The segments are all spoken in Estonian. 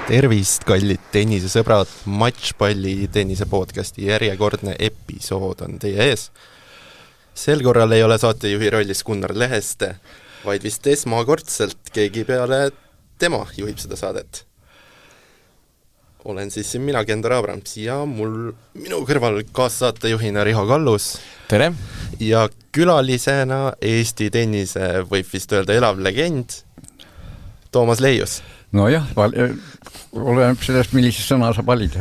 Tervist, kallid tennisesõbrad, matšpalli tennise podcasti järjekordne episood on teie ees. Sel korral ei ole saatejuhi rollis Gunnar Leheste, vaid vist esmakordselt keegi peale tema juhib seda saadet. Olen siis mina, Kendor Abrams, ja minu kõrval kaassaatejuhina Riho Kallus. Tere! Ja külalisena Eesti tennise võib vist öelda elav legend, Toomas Leius. No jah, oleneb sellest, millise sõna sa valid.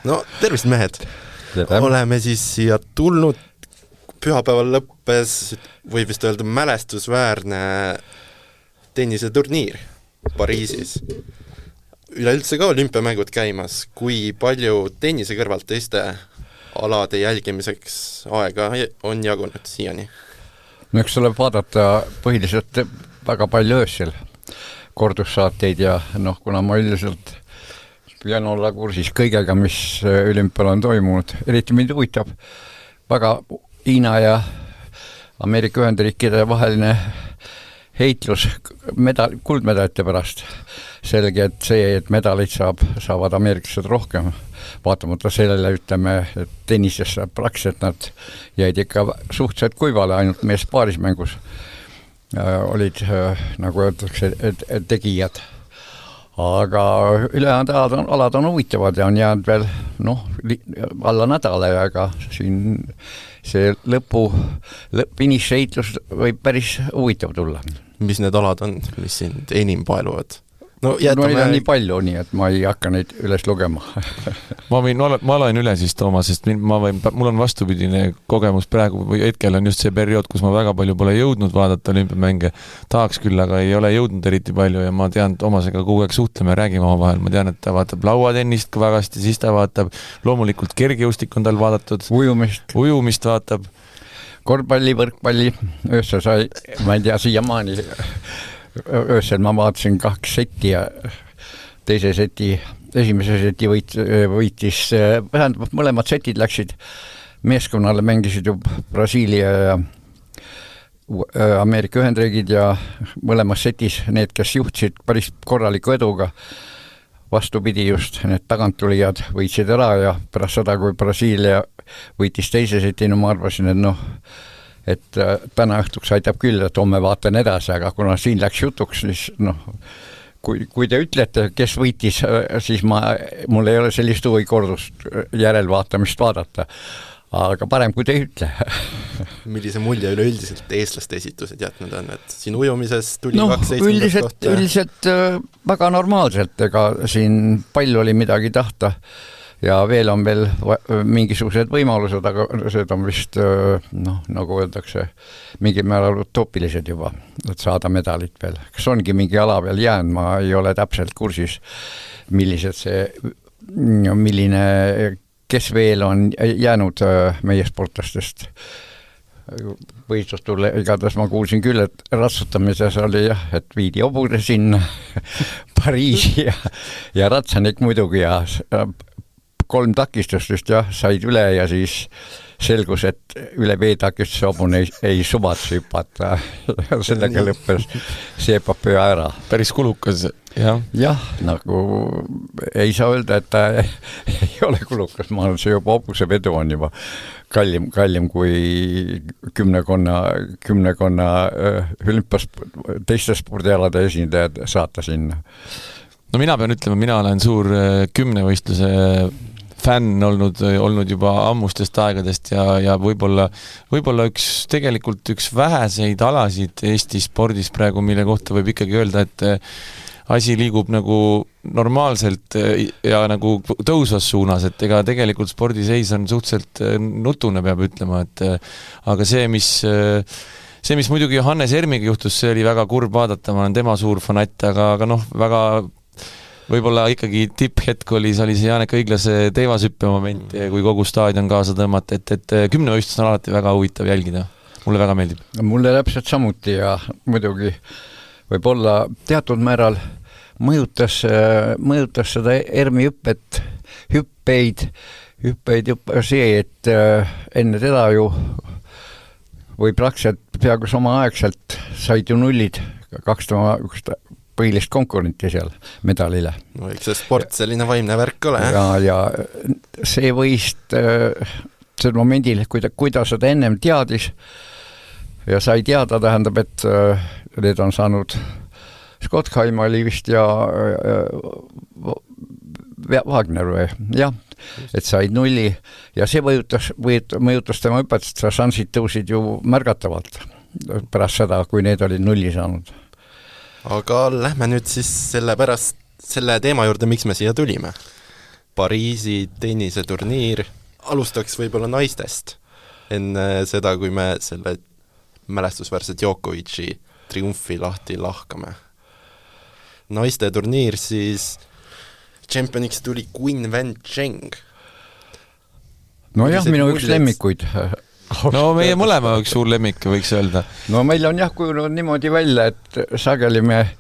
No, tervist mehed! Tere. Oleme siis siia tulnud, pühapäeval lõppes, võib vist öelda mälestusväärne tenniseturniir Pariisis. Üleüldse ka olümpiamängud käimas, kui palju tennise kõrvalt teiste alade jälgimiseks aega on jagunud siiani? No eks tuleb vaadata põhiliselt väga palju öösel kordussaateid ja kuna ma üldiselt püüan olla kursis kõigega, mis olümpial on toimunud. Eriti mind huvitab väga Hiina ja Ameerika Ühendriikide vaheline heitlus kuldmedalite pärast. Selge, et see, et medalid saavad ameeriklased rohkem. Vaatamata sellele ütleme, et tennisesse praktiliselt nad jäid ikka suhteliselt kuivale ainult mees paarismängus. Olid, nagu öeldakse, tegijad. Aga ülejäänud alad on huvitavad ja on jäänud veel alla nädala ja ega siin see finišheitlus võib päris huvitav tulla. Mis need alad on, mis sind enim paeluvad? Neid on nii palju, nii et ma ei hakka neid üles lugema. ma loen üle siis, Toomas, sest mul on vastupidine kogemus praegu, või hetkel on just see periood, kus ma väga palju pole jõudnud vaadata olümpiamänge. Tahaks küll, aga ei ole jõudnud eriti palju ja ma tean, Toomasega kogu aeg suhtleme ja räägime omavahel. Ma tean, et ta vaatab lauatennist ka väga hästi, siis ta vaatab loomulikult kergejõustik on tal vaadatud. Ujumist vaatab. Korvpalli, võrkpalli, öösel sai, ma ei tea, siiamaani öösel ma vaatasin 2 seti ja esimese seti võitis, vähendab, mõlemad setid läksid meeskonnale, mängisid ju Brasiilia ja Ameerika Ühendriigid ja mõlemas setis need, kes juhtisid päris korraliku eduga, vastupidi just, need tagantulijad võitsid ära ja pärast seda, kui Brasiilia võitis teise seti, ma arvasin, et täna õhtuks aitab küll, et homme vaatan edasi, aga kuna siin läks jutuks, siis kui te ütlete, kes võitis, siis mul ei ole sellist huvi kordust järelvaatamist vaadata. Aga parem, kui te ütle. Millise mulje üleüldiselt eestlaste esitused jätnud on, et siin ujumises tuli 2-7 kohta? Üldiselt väga normaalselt, ega siin palju oli midagi tahta. Ja veel on mingisugused võimalused, aga see on vist, nagu öeldakse, mingi määral utoopilised juba, et saada medalit veel. Kas ongi mingi ala veel jäänud, ma ei ole täpselt kursis, kes veel on jäänud meie sportlastest. Võistlustulle, igatahes ma kuulsin küll, et ratsutamises oli et viidi hobune sinna Pariisi ja ratsanik muidugi ja 3 takistust said üle ja siis selgus, et üle veetakistuse hobune ei suvatse hüpata. Sellega lõppes see epopöö ära. Päris kulukas, jah? Jah, nagu ei saa öelda, et ta ei ole kulukas. Ma arvan, see juba hobuse vedu on juba kallim kui kümnekonna teiste spordialade esindajad saata sinna. No mina pean ütlema, mina olen suur 10-võistluse fänn olnud juba ammustest aegadest ja võib-olla tegelikult üks väheseid alasid Eesti spordis praegu, mille kohta võib ikkagi öelda, et asi liigub nagu normaalselt ja nagu tõusvas suunas, et ega tegelikult spordiseis on suhteliselt nutune, peab ütlema, et aga see, mis muidugi Hannes Ermiga juhtus, see oli väga kurb vaadata, ma olen tema suur fanatt, aga väga võib-olla ikkagi tipphetk oli see Janek Õiglase teivashüppe moment, kui kogu staadion kaasa tõmmata, et 10-võistlus on alati väga huvitav jälgida. Mulle väga meeldib. Mulle täpselt samuti ja muidugi võib-olla teatud määral mõjutas seda Ermi hüppeid see, et enne teda ju või praktiliselt peaaegu samaaegselt said ju nullid põhilist konkurenti seal medalile. No eks see sport selline vaimne värk ole. Ja see võist sel momendil, kui ta seda ennem teadis ja sai teada, tähendab, et need on saanud Schottheim oli vist ja Wagner või, jah, et said nulli ja see mõjutas tema õpetust, šansid tõusid ju märgatavalt pärast seda, kui need olid nulli saanud. Aga lähme nüüd siis selle teema juurde, miks me siia tulime. Pariisi tenniseturniir, alustaks võib-olla naistest enne seda, kui me selle mälestusväärse Djokovic'i triumfi lahti lahkame. Naiste turniir siis Championiks tuli Qin Wen Cheng. No jah, minu üks lemmikuid. No meie mõlema üks suur lemmik, võiks öelda. No meil on jah kujunud niimoodi välja, et sageli me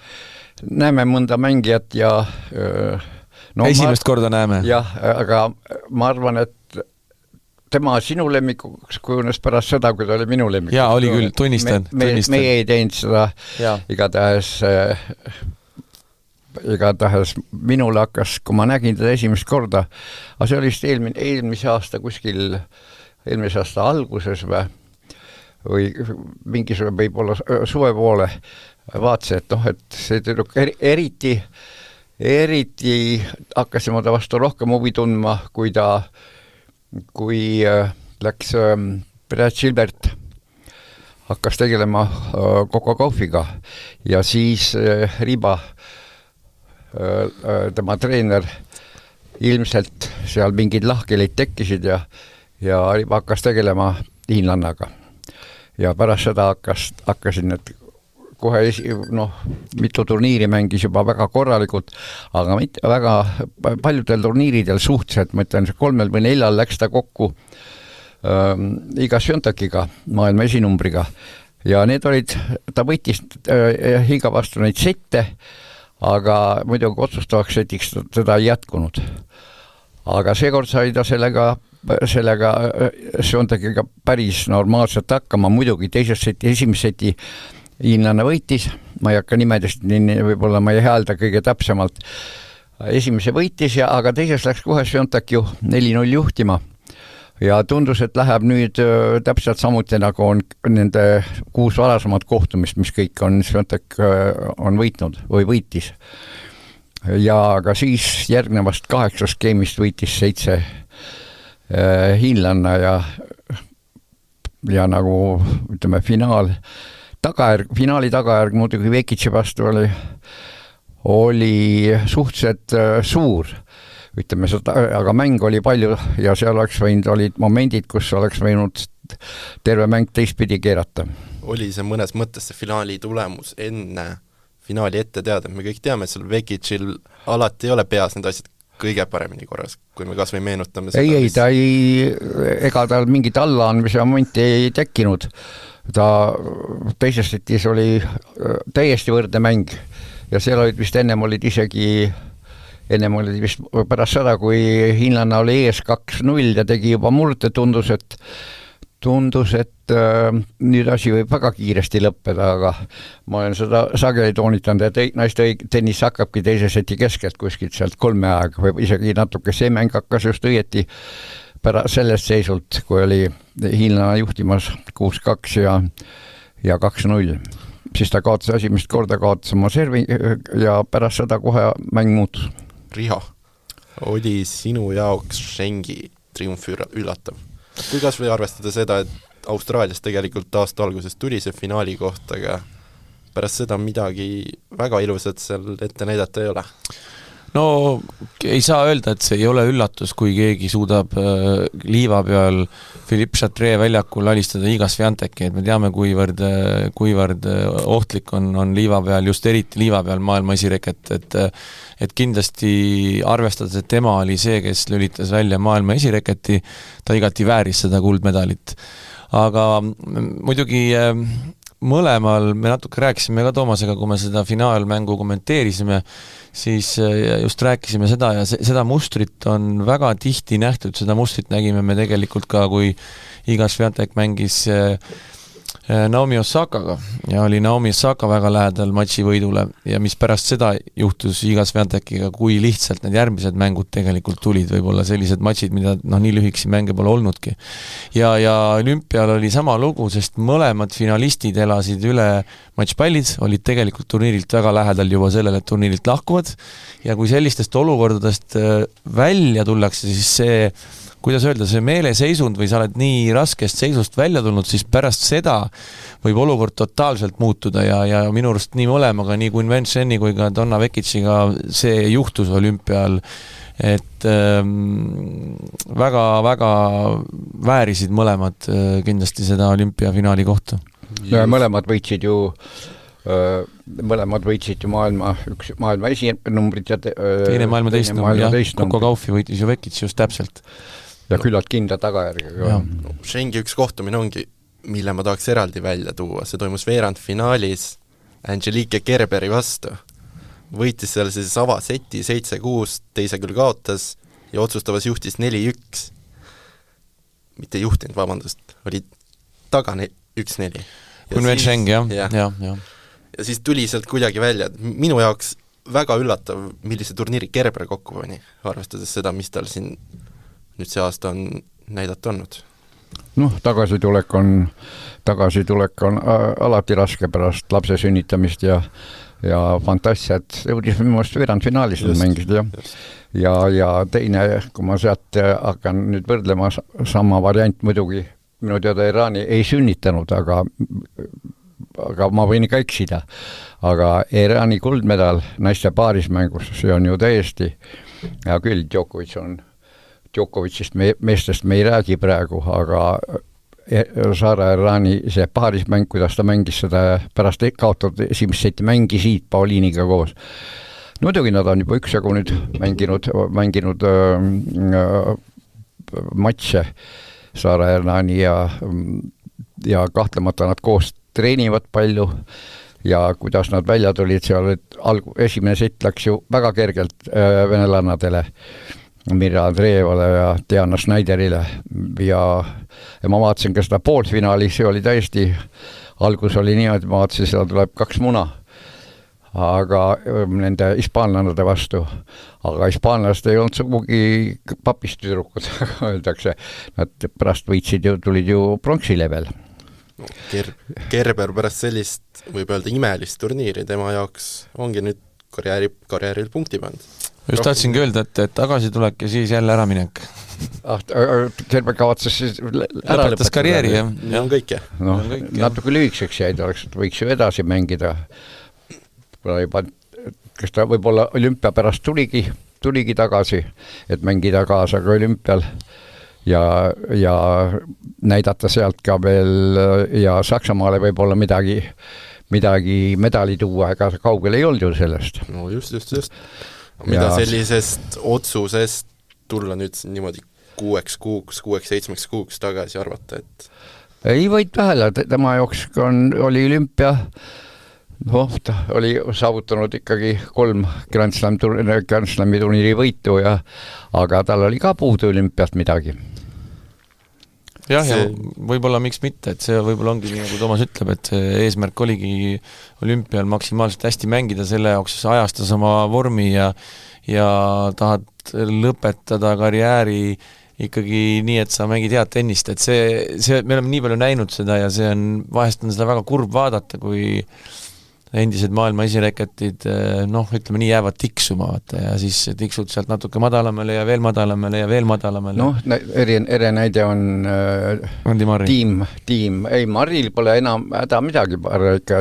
näeme mõnda mängijat ja esimest korda näeme. Jah, aga ma arvan, et tema sinu lemmikuks kujunes pärast seda, kui ta oli minu lemmikuks. Jaa, oli küll, tunnistan. Meie ei teinud seda igatahes minule hakkas, kui ma nägin teda esimest korda, aga see oli vist eelmise aasta kuskil, eelmise aasta alguses või mingisugune võib-olla suve poole vaatasin, et see tüdruk eriti hakkasime ta vastu rohkem huvi tundma, kui läks Brad Gilbert hakkas tegelema Coco Gaufiga ja siis Riba tema treener ilmselt seal mingid lahkelid tekkisid ja Riba hakkas tegelema hiinlannaga. Ja pärast seda hakkasid need kohe mitu turniiri mängis juba väga korralikult, aga väga paljudel turniiridel suhteliselt, ma ütlen, 3 või 4 läks ta kokku Iga Swiatekiga, maailma esinumbriga. Ja need olid, ta võitis Iga vastu neid sette, aga muidugi otsustavaks setiks teda ei jätkunud. Aga seekord sai ta sellega Swiatekiga päris normaalselt hakkama, muidugi esimese seti hiinlane võitis, ma ei hakka nimedest, võib-olla ma ei häälda kõige täpsemalt, esimese võitis, aga teises läks kohe Swiatek ju 4-0 juhtima ja tundus, et läheb nüüd täpselt samuti nagu on nende 6 varasemat kohtumist, mis kõik on Swiatek on võitnud või võitis. Ja aga siis järgnevast 8 skeemist võitis 7 hiinlanna ja nagu ütleme finaali tagajärg muidugi Vekitši vastu oli suhteliselt suur, ütleme seda, aga mäng oli palju ja seal olid momendid, kus oleks võinud terve mäng teistpidi keerata. Oli see mõnes mõttes see finaali tulemus enne finaali ette teada, me kõik teame, et seal Vekitšil alati ei ole peas need asjad kõige paremini korras, kui me kas või meenutame seda. Ega tal mingit allaandmise momenti ei tekkinud. Ta teises setis oli täiesti võrdne mäng ja seal olid vist ennem olid vist pärast seda, kui hiinlanna oli ees 2-0 ja tegi juba murde, tundus, et nüüd asi võib väga kiiresti lõppeda, aga ma olen seda sageli toonitanud, et naiste tennis hakkabki teise seti keskelt kuskilt sealt 3 aega või isegi natuke see mäng hakkas just õieti sellest seisult, kui oli hiinlane juhtimas 6-2 ja 2-0. Siis ta kaotas esimest korda oma servi ja pärast seda kohe mäng muutus. Riho, oli sinu jaoks Schengi triumf üllatav? Kui kas või arvestada seda, et Austraalias tegelikult aasta alguses tuli see finaali kohta, aga pärast seda midagi väga ilusat seal ette näidata ei ole? No ei saa öelda, et see ei ole üllatus, kui keegi suudab liiva peal Philippe Chatrier väljakul alistada Iga Swiateki, et me teame, kuivõrd ohtlik on liiva peal, just eriti liiva peal maailma esireket, et kindlasti arvestades, et tema oli see, kes lülitas välja maailma esireketi, ta igati vääris seda kuldmedalit. Aga muidugi mõlemal me natuke rääkisime ka Toomasega, kui me seda finaalmängu kommenteerisime, siis just rääkisime seda ja seda mustrit on väga tihti nähtud, seda mustrit nägime me tegelikult ka, kui Iga Swiatek mängis Naomi Osakaga ja oli Naomi Osaka väga lähedal matši võidule ja mis pärast seda juhtus Iga Swiatekiga, kui lihtsalt need järgmised mängud tegelikult tulid, võib-olla sellised matšid, mida nii lühikesi mänge pole olnudki. Ja olümpial oli sama lugu, sest mõlemad finalistid elasid üle matšpallid, olid tegelikult turniirilt väga lähedal juba sellele, et turniirilt lahkuvad ja kui sellistest olukordadest välja tullakse, siis see kuidas öelda, see meeleseisund või sa oled nii raskest seisust välja tulnud, siis pärast seda võib olukord totaalselt muutuda ja minu arust nii mõlemaga, nii kui Wen Sheni kui ka Donna Vekiciga see juhtus olümpial, et väga-väga väärisid mõlemad kindlasti seda olümpiafinaali kohta. Mõlemad võitsid ju maailma esinumbrit ja teine maailma teist numbrit, jah, Coco Gaufi võitis ju Vekic just täpselt. Ja küllalt kindla tagajärgega. Schengi üks kohtumine ongi, mille ma tahaks eraldi välja tuua. See toimus veerandfinaalis Angelique Kerberi vastu. Võitis seal siis avaseti 7-6, teise küll kaotas ja otsustavas juhtis 4-1. Mitte juhtinud, vabandust, oli taga 1-4. Kui Wen Sheng, jah. Ja siis tuli sealt kuidagi välja. Minu jaoks väga üllatav, millise turniiri Kerber kokku pani, arvestades seda, mis tal siin nüüd see aasta on näidata olnud. Tagasitulek on alati raske pärast lapse sünnitamist ja fantastiat. Jõudis minu mõelest veerandfinaalis mängid ja teine, kui ma sealt hakkan nüüd võrdlema, sama variant muidugi minu teada Iraani ei sünnitanud, aga ma võin ikka eksida. Aga Iraani kuldmedal naiste paarismängus, see on ju täiesti ja küll Djokovicist meestest me ei räägi praegu, aga Sara Errani see paarismäng, kuidas ta mängis seda pärast kaotatud esimest seti mängisid Pauliiniga koos. Muidugi nad on juba üksjagu nüüd mänginud matše Sara Errani ja kahtlemata nad koos treenivad palju ja kuidas nad välja tulid, seal esimene set läks ju väga kergelt venelannadele. Mirja Andreevale ja Diana Schneiderile ja ma vaatasin ka seda poolfinaali, see oli täiesti, algus oli nii, et ma vaatasin, seal tuleb 2 muna, aga nende hispaanlannade vastu, aga hispaanlast ei olnud sugugi papist tüdrukud, öeldakse, nad pärast tulid ju pronksile veel. Kerber pärast sellist, võib öelda imelist turniiri, tema jaoks ongi nüüd karjääril punkti pandud. Just tahtsingi öelda, et tagasi tulek ja siis jälle äraminek. Kerber kavatses siis lõpetas karjääri, jah. On kõik, jah. Natuke lühikseks jäid, võiks ju edasi mängida. Kas ta võib-olla olümpia pärast tuligi tagasi, et mängida kaasa ka olümpial ja näidata sealt ka veel ja Saksamaale võib-olla midagi medali tuua, ega kaugel ei olnud ju sellest. No just. Mida sellisest otsusest tulla nüüd niimoodi 6-7 kuuks tagasi arvata, et ei võid vähele, tema jooks oli olümpia, ta oli saavutanud ikkagi 3 Grand Slami turniiri võitu aga tal oli ka puudu olümpiast midagi. Ja võib-olla miks mitte, et see võib-olla ongi nii, nagu Toomas ütleb, et see eesmärk oligi olümpial maksimaalselt hästi mängida, selle jaoks ajastas oma vormi ja tahad lõpetada karjääri ikkagi nii, et sa mängid head tennist, et see me oleme nii palju näinud seda ja see on, vahest on seda väga kurb vaadata, kui endised maailma esireketid, ütleme nii, jäävad tiksuma, ja siis tiksud sealt natuke madalamale ja veel madalamale ja veel madalamale. Ere näide on tiim. Ei, Maril pole enam häda midagi, ikka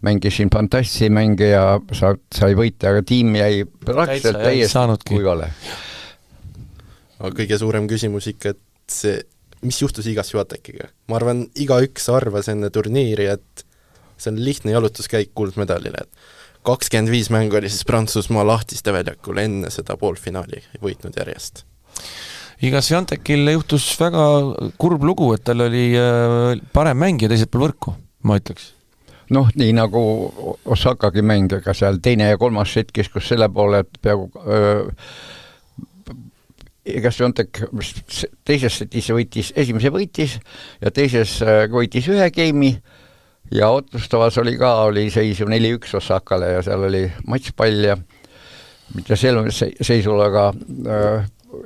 mängisin fantastisi mänge ja sai võita, aga tiim jäi praktiliselt täiesti kuivale. Aga kõige suurem küsimus ikka, et see, mis juhtus Iga Swiatekiga? Ma arvan, igaüks arvas enne turniiri, et see on lihtne jalutuskäik kuldmedalile, et 25 mängu oli siis Prantsusmaa lahtiste väljakul enne seda poolfinaali võitnud järjest. Iga Swiatekil juhtus väga kurb lugu, et tal oli parem mängija teiselt pool võrku, ma ütleks. Nii nagu Osakagi mäng, ega seal teine ja 3. set kiskus selle poole, et peaaegu Iga Swiatek teises setis esimese võitis ja teises võitis 1 geimi ja otsustavas oli seis ju 4-1 Osakale ja seal oli matšpall ja mitte selle seisul, aga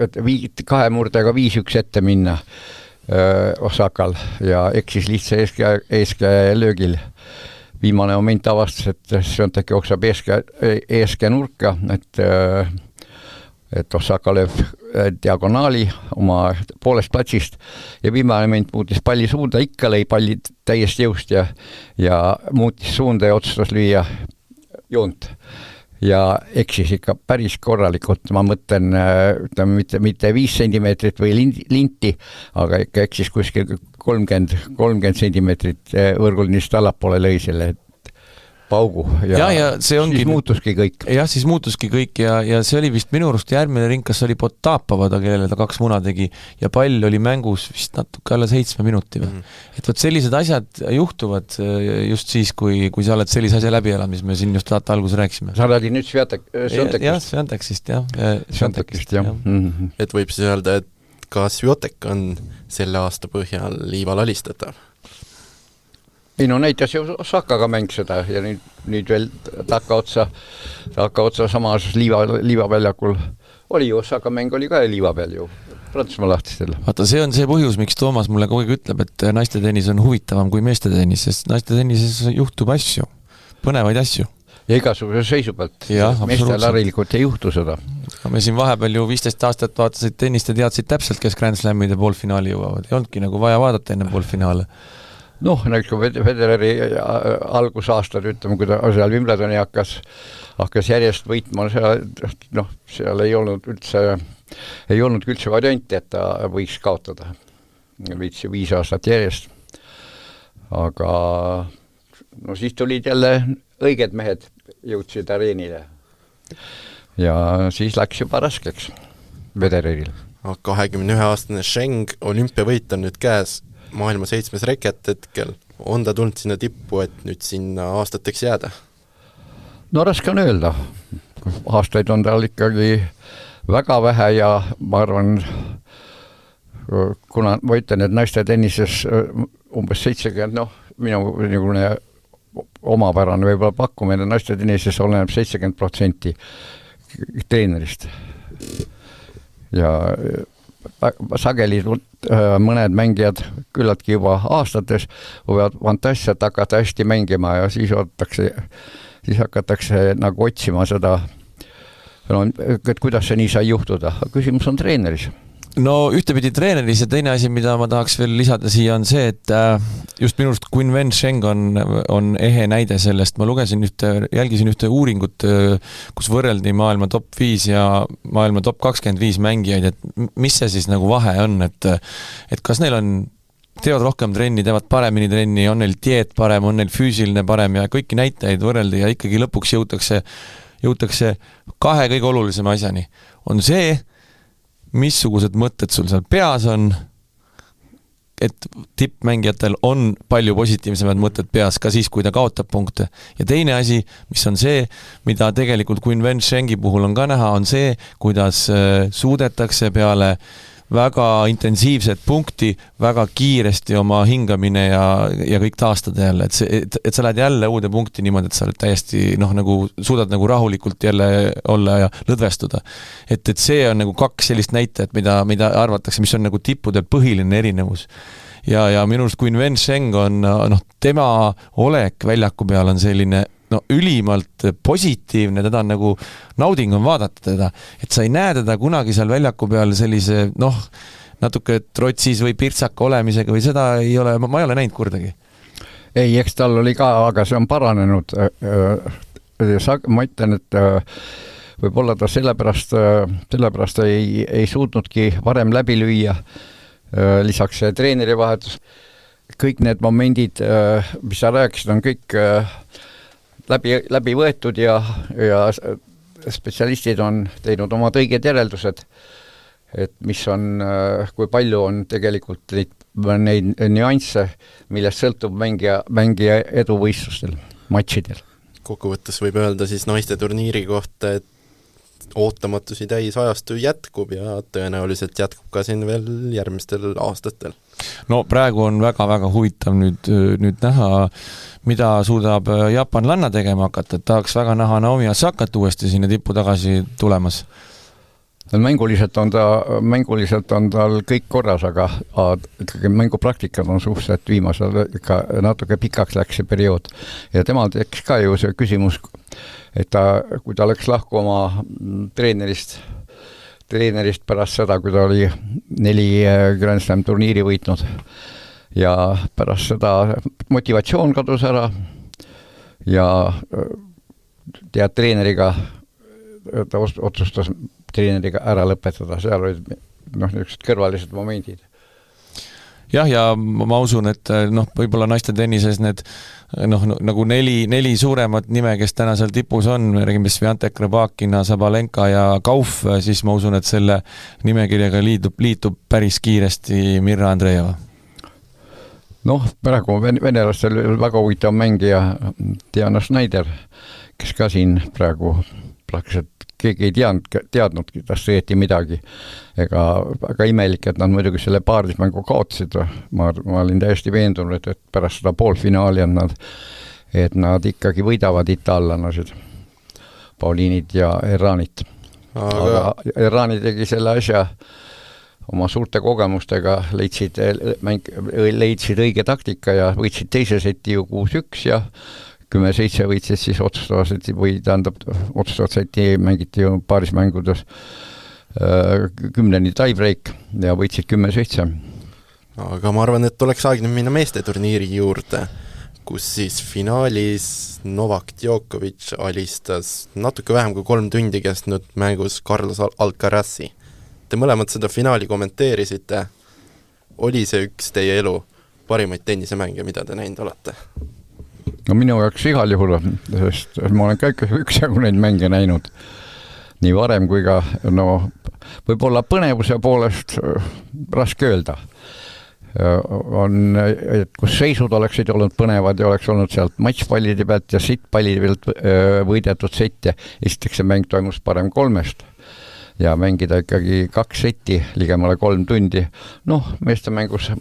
et 2 murdega 5-1 ette minna Osakal ja eksis lihtsa eeskäe löögil. Viimane moment avastas, et Sviatek jookseb eeskäe nurka, et Osaka lööb diagonaali oma poolest platsist ja viimane moment muutis palli suunda, ikka lõi palli täiesti jõust ja muutis suunda ja otsustas lüüa joont. Ja eksis ikka päris korralikult, ma mõtlen mitte 5 sentimeetrit või linti, aga ikka eksis kuskil 30 sentimeetrit võrgulinist allapoole lõi selle paugu ja see ongi, siis muutuski kõik. Jah, siis muutuski kõik ja see oli vist minu arust järgmine ring, kas oli Potapova, kellele ta 2 muna tegi ja pall oli mängus vist natuke alla 7 minuti või. Et võt sellised asjad juhtuvad just siis, kui sa oled sellise asja läbi elanud, mis me siin just saate alguses rääkisime. Sa räägid nüüd Sviatekist? Jah, Sviatekist, jah. Sviatekist, jah. Et võib siis öelda, et ka Sviatek on selle aasta põhjal liival alistatav? Ei no näitas ju Osakaga mäng seda ja nüüd veel takka otsa samas liivaväljakul oli ju, Osaka mäng oli ka liiva peal ju, Prantsusmaa lahtistel. Vaata, see on see põhjus, miks Toomas mulle kogu aeg ütleb, et naiste tennis on huvitavam kui meeste tennis, sest naiste tennises juhtub asju, põnevaid asju. Ja igasuguse seisu pealt. Meestel harilikult ei juhtu seda. Me siin vahepeal ju 15 aastat vaatasid tennist ja teadsid täpselt, kes Grand Slamide poolfinaali jõuavad. Ei olnudki nagu vaja vaadata enne poolfinaale. Noh, näiteks kui Federeri algusaastad, ütleme, kui ta seal Wimbledoni hakkas järjest võitma, seal ei olnud üldse varianti, et ta võiks kaotada. Võits ju 5 aastat järjest. Aga siis tulid jälle õiged mehed, jõudsid areenile. Ja siis läks juba raskeks Federeril. 21-aastane Sheng, olümpiavõit on nüüd käes, maailma 7. reket hetkel. On ta tulnud sinna tippu, et nüüd sinna aastateks jääda? No raske on öelda. Aastaid on tal ikkagi väga vähe ja ma arvan, kuna ma ütlen, et naiste tennises umbes 70, minu omapärane võib-olla pakkumine naiste tennises oleneb 70% treenerist. Ja sageli mõned mängijad küllaltki juba aastates võivad fantastiat hakata hästi mängima ja siis hakatakse nagu otsima seda, et kuidas see nii sai juhtuda. Küsimus on treeneris. No ühtepidi treeneris ja teine asi, mida ma tahaks veel lisada siia on see, et just minust Qinwen Sheng on ehe näide sellest. Ma jälgisin ühte uuringut, kus võrreldi maailma top 5 ja maailma top 25 mängijaid, et mis see siis nagu vahe on, et kas neil teevad rohkem trenni, teevad paremini trenni, on neil dieet parem, on neil füüsiline parem ja kõiki näitajaid võrreldi ja ikkagi lõpuks jõutakse 2 kõige olulisema asjani. On see, missugused mõtted sul seal peas on, et tippmängijatel on palju positiivsemad mõtted peas ka siis, kui ta kaotab punkte. Ja teine asi, mis on see, mida tegelikult Qinwen Shengi puhul on ka näha, on see, kuidas suudetakse peale väga intensiivset punkti, väga kiiresti oma hingamine ja kõik taastada jälle, et sa lähed jälle uude punkti niimoodi, et sa oled täiesti nagu suudad nagu rahulikult jälle olla ja lõdvestuda. Et see on nagu 2 sellist näitajat, mida arvatakse, mis on nagu tippudel põhiline erinevus. Ja minu arust Qinwen Sheng on, tema olek väljaku peal on selline ülimalt positiivne, teda on nagu nauding on vaadata teda, et sa ei näe teda kunagi seal väljaku peal sellise, natuke trotsis või pirtsaka olemisega või seda ei ole, ma ei ole näinud kordagi. Ei, eks tal oli ka, aga see on paranenud. Ma ütlen, et võib-olla ta sellepärast ei suutnudki varem läbi lüüa, lisaks treeneri vahetus. Kõik need momendid, mis sa rääkisid, on kõik läbi võetud ja spetsialistid on teinud oma õiged järeldused, et mis on, kui palju on tegelikult neid nüansse, millest sõltub mängija edu võistlustel, matšidel. Kokkuvõttes võib öelda siis naiste turniiri kohta, et ootamatusi täis ajastu jätkub ja tõenäoliselt jätkub ka siin veel järgmistel aastatel. No praegu on väga-väga huvitav nüüd näha, mida suudab jaapanlanna tegema hakata, et tahaks väga näha Naomi Osakat uuesti sinna tippu tagasi tulemas. Mänguliselt on tal kõik korras, aga ikkagi mängupraktikad on suhteliselt viimasel ikka natuke pikaks läks see periood. Ja temal tekkis ka ju see küsimus, et kui ta läks lahku oma treenerist pärast seda, kui ta oli 4 Grand Slam turniiri võitnud ja pärast seda motivatsioon kadus ära ja treeneriga ta otsustas treeneriga ära lõpetada, seal olid niisugused kõrvalised momendid. Jah, ja ma usun, et võib-olla naiste tennises need nagu neli suuremat nime, kes täna seal tipus on, räägime Sviantek, Rybakina, Sabalenka ja Kauf, siis ma usun, et selle nimekirjaga liitub päris kiiresti Mirra Andreeva. Praegu venelastel väga huvitav mängija Diana Schneider, kes ka siin praegu praktiliselt keegi ei teadnud, kas õieti midagi. Ega väga imelik, et nad muidugi selle paarismängu kaotsid. Ma olin täiesti veendunud, et pärast seda poolfinaali on et nad ikkagi võidavad itaallanasid, Pauliinid ja Erranit. Aga Errani tegi selle asja oma suurte kogemustega, leidsid õige taktika ja võitsid teise seti ju 6-1 ja 10-7 võitsid siis otsustavat seti mängiti ju paarismängudes 10 tiebreak ja võitsid 10-7. Aga ma arvan, et oleks aeg nüüd minna meeste turniiri juurde, kus siis finaalis Novak Djokovic alistas natuke vähem kui 3 tundi kestnud mängus Carlos Alcarazi. Te mõlemad seda finaali kommenteerisite. Oli see üks teie elu parimaid tennisemänge, mida te näinud olete? Minu jaoks igal juhul, sest ma olen ka üksjagu neid mänge näinud nii varem kui ka võib-olla põnevuse poolest raske öelda. Et kus seisud oleksid olnud põnevad ja oleks olnud sealt matšpallide pealt ja sittpallide pealt võidetud sette. Esiteks see mäng toimus parem 3 ja mängida ikkagi 2 setti ligemale 3 tundi. Meeste mängus,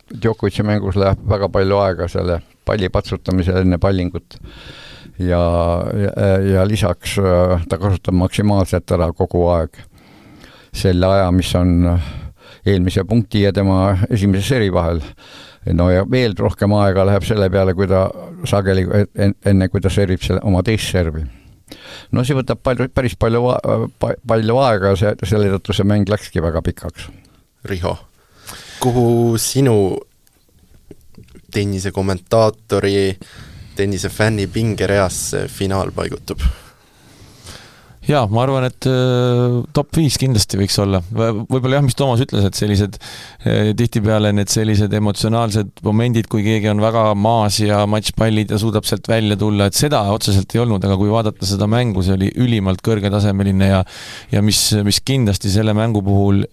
Djokovic'i mängus läheb väga palju aega selle palli patsutamisel enne pallingut ja lisaks ta kasutab maksimaalselt ära kogu aeg selle aja, mis on eelmise punkti ja tema esimese seri vahel. Ja veel rohkem aega läheb selle peale, kui ta sageli enne kui ta servib oma teist servi. See võtab päris palju aega, selle tõttu see mäng läkski väga pikaks. Riho, kuhu sinu tennise kommentaatori, tennise fänni pingereas finaal paigutub? Jaa, ma arvan, et top 5 kindlasti võiks olla. Võib-olla mis Toomas ütles, et sellised tihtipeale need sellised emotsionaalsed momendid, kui keegi on väga maas ja matšpallid ja suudab sealt välja tulla, et seda otseselt ei olnud, aga kui vaadata seda mängu, see oli ülimalt kõrgetasemeline ja mis kindlasti selle mängu puhul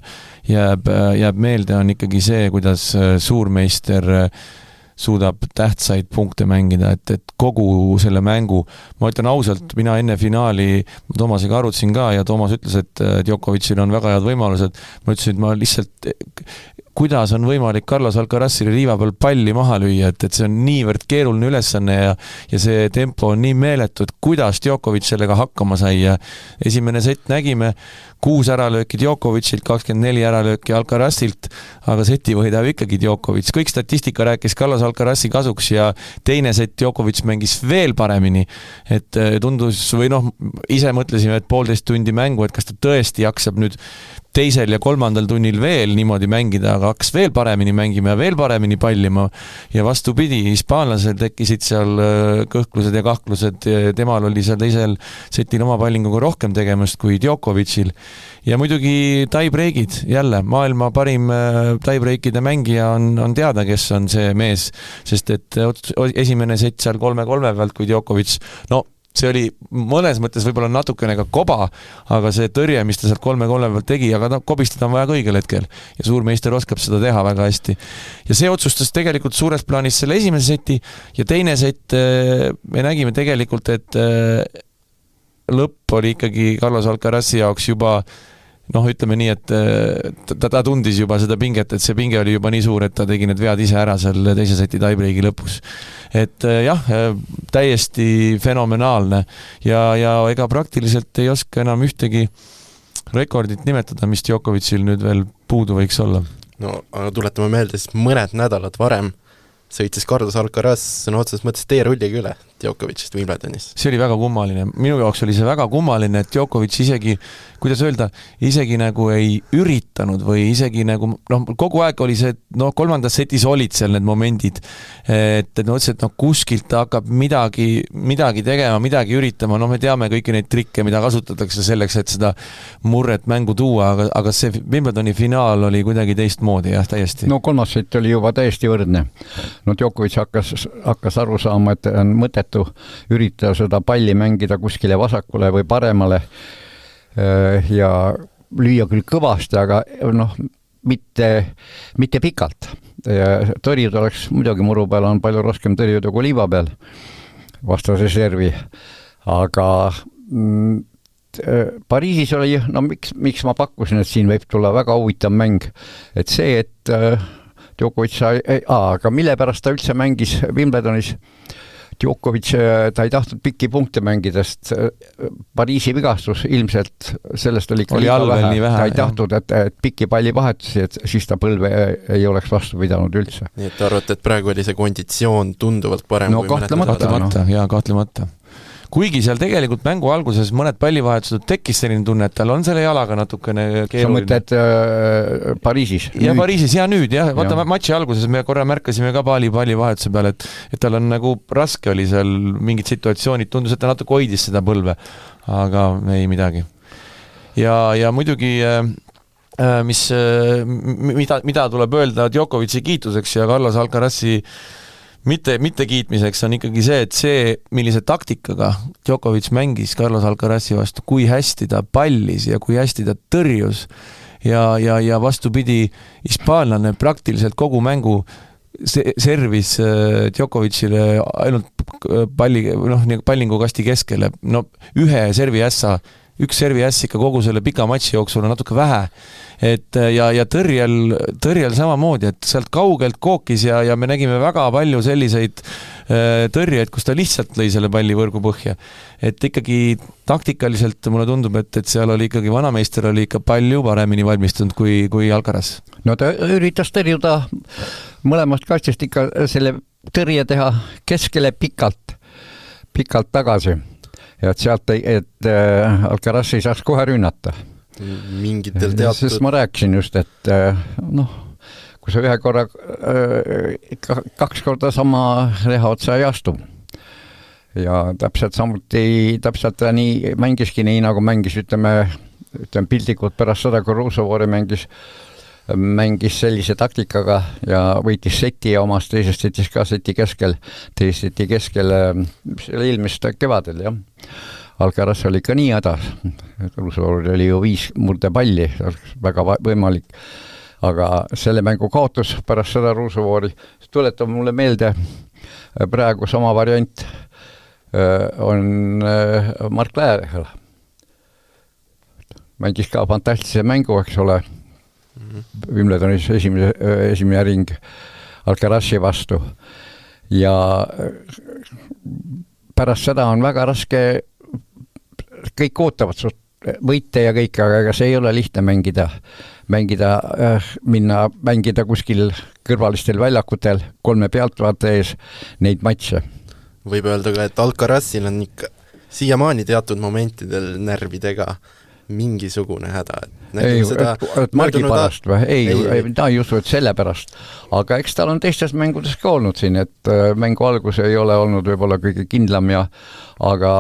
jääb meelde, on ikkagi see, kuidas suurmeister suudab tähtsaid punkte mängida, et kogu selle mängu, ma ütlen ausalt, mina enne finaali Toomasega arutasin ka ja Toomas ütles, et Djokovicil on väga head võimalused. Ma ütlesin, et ma lihtsalt, kuidas on võimalik Carlos Alcarazile riiva peal palli maha lüüa, et see on niivõrd keeruline ülesanne ja see tempo on nii meeletu, et kuidas Djokovic sellega hakkama sai ja esimene sett nägime 6 äralööki Djokovicilt, 24 äralööki Alcarazilt, aga seti võidab ikkagi Djokovic. Kõik statistika rääkis Carlos Alcarazi kasuks ja teine sett Djokovic mängis veel paremini, et tundus või ise mõtlesime, et 1,5 tundi mängu, et kas ta tõesti jaksab nüüd teisel ja 3. tunnil veel niimoodi mängida, aga hakkas veel paremini mängima ja veel paremini pallima ja vastupidi, hispaanlased tekkisid seal kõhklused ja kahklused, temal oli seal teisel setil oma pallinguga rohkem tegemist kui Djokovicil ja muidugi tiebreakid, jälle maailma parim tiebreakide mängija on teada, kes on see mees, sest et esimene sett seal 3-3 pealt, kui Djokovic, see oli mõnes mõttes võib-olla natukene ka koba, aga see tõrje, mis ta sealt 3-3 pealt tegi, aga kobistada on vaja kõigel hetkel ja suurmeister oskab seda teha väga hästi. Ja see otsustas tegelikult suures plaanis selle esimese seti ja teine set me nägime tegelikult, et lõpp oli ikkagi Carlos Alcarazi jaoks juba ütleme nii, et ta tundis juba seda pinget, et see pinge oli juba nii suur, et ta tegi need vead ise ära seal teise seti tiebreaki lõpus. Et jah, täiesti fenomenaalne ja ega praktiliselt ei oska enam ühtegi rekordit nimetada, mis Djokovicil nüüd veel puudu võiks olla. No, aga tuletame meelde, siis mõned nädalad varem sõitis Carlos Alcaraz sõna otseses mõttes teerulliga üle Djokovicist Wimbledonis. See oli väga kummaline. Minu jaoks oli see väga kummaline, et Djokovic isegi, kuidas öelda, isegi nagu ei üritanud või isegi nagu, kogu aeg oli see, kolmandas setis olid seal need momendid, et mõtlesin, et kuskilt ta hakkab midagi tegema, midagi üritama, me teame kõiki neid trikke, mida kasutatakse selleks, et seda murret mängu tuua, aga see Wimbledoni finaal oli kuidagi teistmoodi, jah, täiesti. No kolmas set oli juba täiesti võrdne. Djokovic hakkas aru saama, et on mõttetu üritada seda palli mängida kuskile vasakule või paremale ja lüüa küll kõvasti, aga mitte pikalt. Tõrjud oleks muidugi muru peal on palju raskem tõrjuda kui liiva peal vastase servi, aga Pariisis oli, miks ma pakkusin, et siin võib tulla väga huvitav mäng, et see, et Djokovic sai, aga mille pärast ta üldse mängis Wimbledonis? Djokovic, ta ei tahtnud pikki punkte mängidest. Pariisi vigastus ilmselt, sellest oli liiga vähe. Ta ei tahtnud, et pikki palli vahetusi, et siis ta põlve ei oleks vastu pidanud üldse. Nii et arvate, et praegu oli see konditsioon tunduvalt parem kui kahtlemata. Kuigi seal tegelikult mängu alguses mõned pallivahetused tekkis selline tunne, et tal on selle jalaga natukene keeruline. Sa mõtled Pariisis? Ja Pariisis, ja nüüd, jah. Vaata, matši alguses me korra märkasime ka pallivahetuse peale, et tal on nagu raske oli seal mingid situatsioonid, tundus, et ta natuke hoidis seda põlve, aga ei midagi. Ja muidugi, mida tuleb öelda Djokovic'i kiituseks ja Carlos Alcarazi mitte kiitmiseks on ikkagi see, et see, millise taktikaga Djokovic mängis Carlos Alcarazi vastu, kui hästi ta pallis ja kui hästi ta tõrjus ja vastupidi, hispaanlane praktiliselt kogu servis Djokovicile ainult pallingukasti keskele. Üks servi äss ikka kogu selle pika matši jooksul on natuke vähe. Ja tõrjel samamoodi, et sealt kaugelt kookis ja me nägime väga palju selliseid tõrjeid, kus ta lihtsalt lõi selle palli võrgu põhja. Et ikkagi taktikaliselt mulle tundub, et seal oli ikkagi vanameister oli ikka palju paremini valmistunud kui Alcaraz. No ta üritas tõrjuda mõlemast kastist ikka selle tõrje teha keskele pikalt tagasi. Ja et sealt et Alcaraz ei saaks kohe rünnata. Mingitel teatud... Sest ma rääkisin just, et kui sa ühe korra kaks korda sama reha otsa ei astu. Ja täpselt nii mängiski nii, nagu mängis, ütleme pildikult pärast seda, kui Ruusovoori mängis sellise taktikaga ja võitis seti ja omas teisest setis ka seti keskel eelmist kevadel, jah. Alcaraz oli ka nii hädas. Ruusovoor oli ju 5 murdepalli, väga võimalik. Aga selle mängu kaotus pärast seda Ruusovoori tuletab mulle meelde praegu sama variant on Mark Läär. Mängis ka fantastilise mängu, eks ole, Wimbledonis esimene ring Alcarazi vastu ja pärast seda on väga raske, kõik ootavad võite ja kõik, aga see ei ole lihtne mängida kuskil kõrvalistel väljakutel 3 pealtvaate ees neid matše. Võib öelda ka, et Alcarazil on ikka siiamaani teatud momentidel närvidega mingisugune häda. Et Margi pärast või? Ei, ta ei usu, et selle pärast. Aga eks tal on teistes mängudes ka olnud siin, et mängu algus ei ole olnud võib-olla kõige kindlam aga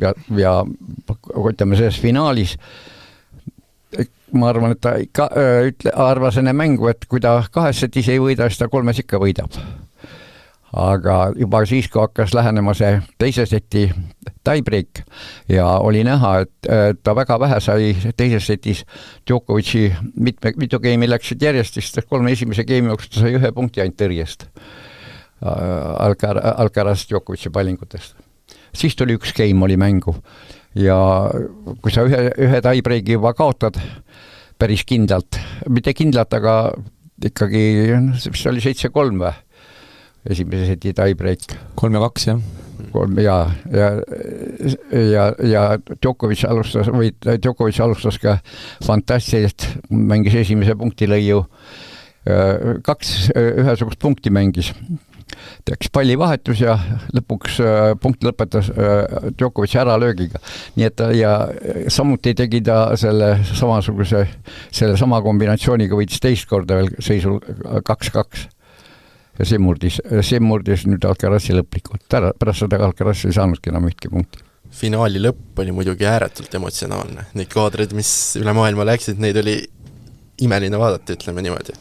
ütleme selles finaalis ma arvan, et ta ikka arvas enne mängu, et kui ta 2 setis ei võida, siis ta 3 ikka võidab. Aga juba siis, kui hakkas lähenema see teise seti tiebreak ja oli näha, et ta väga vähe sai teises setis Djokovic'i mitu geimi läksid järjestist, 3 esimese geimi jooksul sai 1 punkti ainult tõrjest Alcaraz Djokovic'i pallingutest. siis tuli üks game oli mängu ja kui sa ühe tiebreaki juba kaotad päris kindlalt, mitte kindlalt, aga ikkagi, mis oli 7-3 või? Esimese seti tiebreak. 3-2, jah. Ja Djokovic alustas ka fantastiliselt, mängis esimese punkti lõiu, kaks ühesugust punkti mängis. Teeks pallivahetus ja lõpuks punkt lõpetas Djokovic ära löögiga. Nii et ja samuti tegi ta selle sama kombinatsiooniga võitis teist korda veel seisul 2-2. Ja see murdis nüüd Alcarazzi lõplikult. Pärast seda Alcarazzi ei saanudki enam ühtki punkti. Finaali lõpp oli muidugi ääretult emotsionaalne. Neid kaadreid, mis üle maailma läksid, neid oli imeline vaadata, ütleme niimoodi.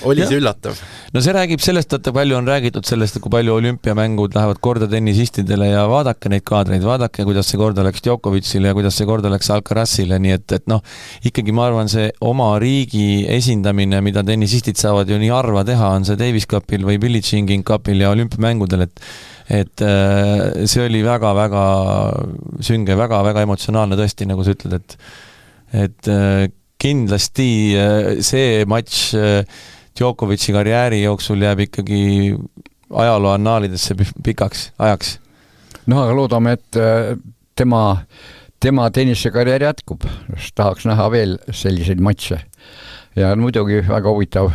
Oli see üllatav? No see räägib sellest, et palju on räägitud sellest, kui palju olümpiamängud lähevad korda tennisistidele ja vaadake neid kaadreid, vaadake, kuidas see korda läks Djokovicile ja kuidas see korda läks Alcarazile, nii et ikkagi ma arvan, see oma riigi esindamine, mida tennisistid saavad ju nii harva teha, on see Davis Cupil või Billie Jean King Cupil ja olümpiamängudel, et see oli väga-väga sünge, väga-väga emotsionaalne tõesti, nagu sa ütled, et kindlasti see matš Djokovic'i karjääri jooksul jääb ikkagi ajaloo annaalidesse pikaks ajaks. No aga loodame, et tema tennisekarjäär jätkub. Tahaks näha veel selliseid matše. Ja muidugi väga huvitav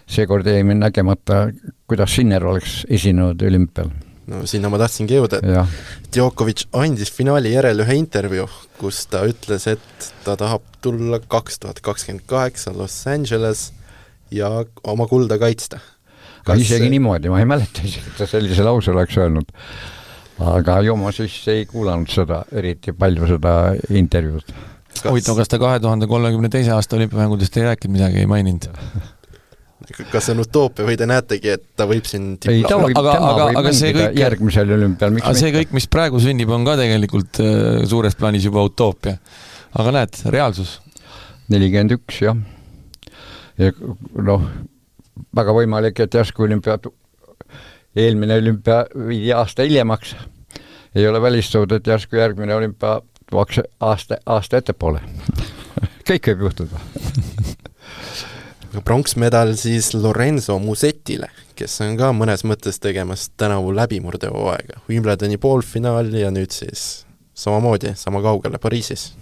seekord jäi meil nägemata, kuidas Sinner oleks esinenud olümpial. No sinna ma tahtsingi jõuda, et Djokovic andis finaali järel ühe intervju, kus ta ütles, et ta tahab tulla 2028 Los Angeles ja oma kulda kaitsta. Isegi niimoodi, ma ei mäleta isegi, et ta sellise lause oleks öelnud. Aga ma siis ei kuulanud seda, eriti palju seda intervjuud. Huvitav, kas ta 2032. aasta olümpiamängudest ei rääkinud midagi, ei maininud? Kas see on utoopia või te näetegi, et ta võib siin aga see kõik, järgmisel olümpial, see kõik, mis praegu sünnib, on ka tegelikult suures plaanis juba utoopia. Aga näed, reaalsus? 41, jah. Ja väga võimalik, et järsku eelmine olümpia viidi aasta hiljemaks. Ei ole välistatud, et järsku järgmine olümpia tuuakse aasta ettepoole. Kõik võib juhtuda. Pronksmedal siis Lorenzo Musettile, kes on ka mõnes mõttes tegemas tänavu läbimurdehooaega. Wimbledoni poolfinaal ja nüüd siis samamoodi, sama kaugele Pariisis.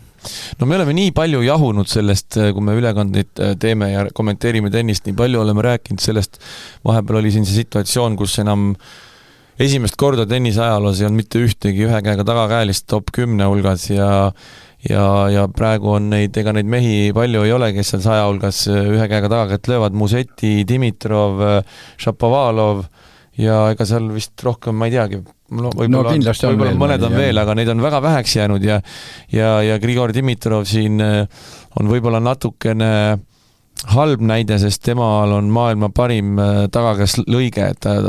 No me oleme nii palju jahunud sellest, kui me ülekandeid teeme ja kommenteerime tennist, nii palju oleme rääkinud sellest, vahepeal oli siin see situatsioon, kus enam esimest korda tennise ajaloos ei olnud mitte ühtegi ühe käega tagakäelist top 10 hulgas ja praegu on neid mehi palju ei ole, kes seal 100 hulgas ühe käega tagakäelt löövad, Musetti, Dimitrov, Šapovalov ja ega seal vist rohkem, ma ei teagi, võib-olla mõned on veel, aga neid on väga väheks jäänud ja Grigor Dimitrov siin on võib-olla natukene halb näide, sest temal on maailma parim tagakäes lõige, et ta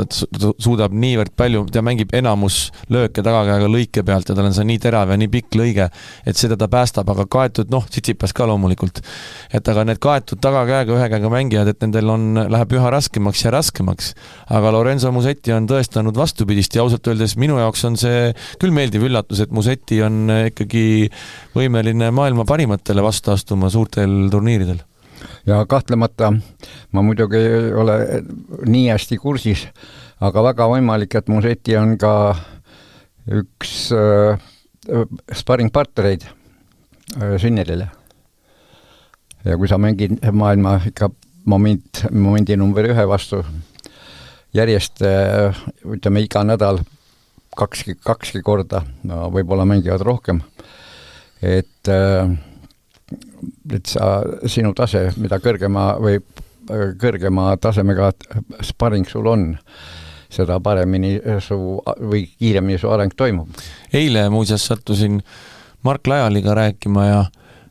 suudab niivõrd palju, ta mängib enamus lööke tagakäega lõike pealt ja tal on see nii terav ja nii pikk lõige, et seda ta päästab, aga kaetud, Tsitsipas ka loomulikult, et aga need kaetud tagakäega ühe käega mängijad, et nendel läheb üha raskemaks ja raskemaks, aga Lorenzo Musetti on tõestanud vastupidist ja ausalt öeldes minu jaoks on see küll meeldiv üllatus, et Musetti on ikkagi võimeline maailma parimatele vastu astuma suurtel turniiridel. Ja kahtlemata ma muidugi ei ole nii hästi kursis, aga väga võimalik, et Musetti on ka üks sparringpartnereid Sinnerile. Ja kui sa mängid maailma ikka momendi number 1 vastu järjest, ütleme iga nädal kakski korda, võib-olla mängivad rohkem, et sinu tase, mida kõrgema tasemega sparring sul on, seda paremini või kiiremini su areng toimub. Eile muuseas sattusin Mark Lajaliga rääkima ja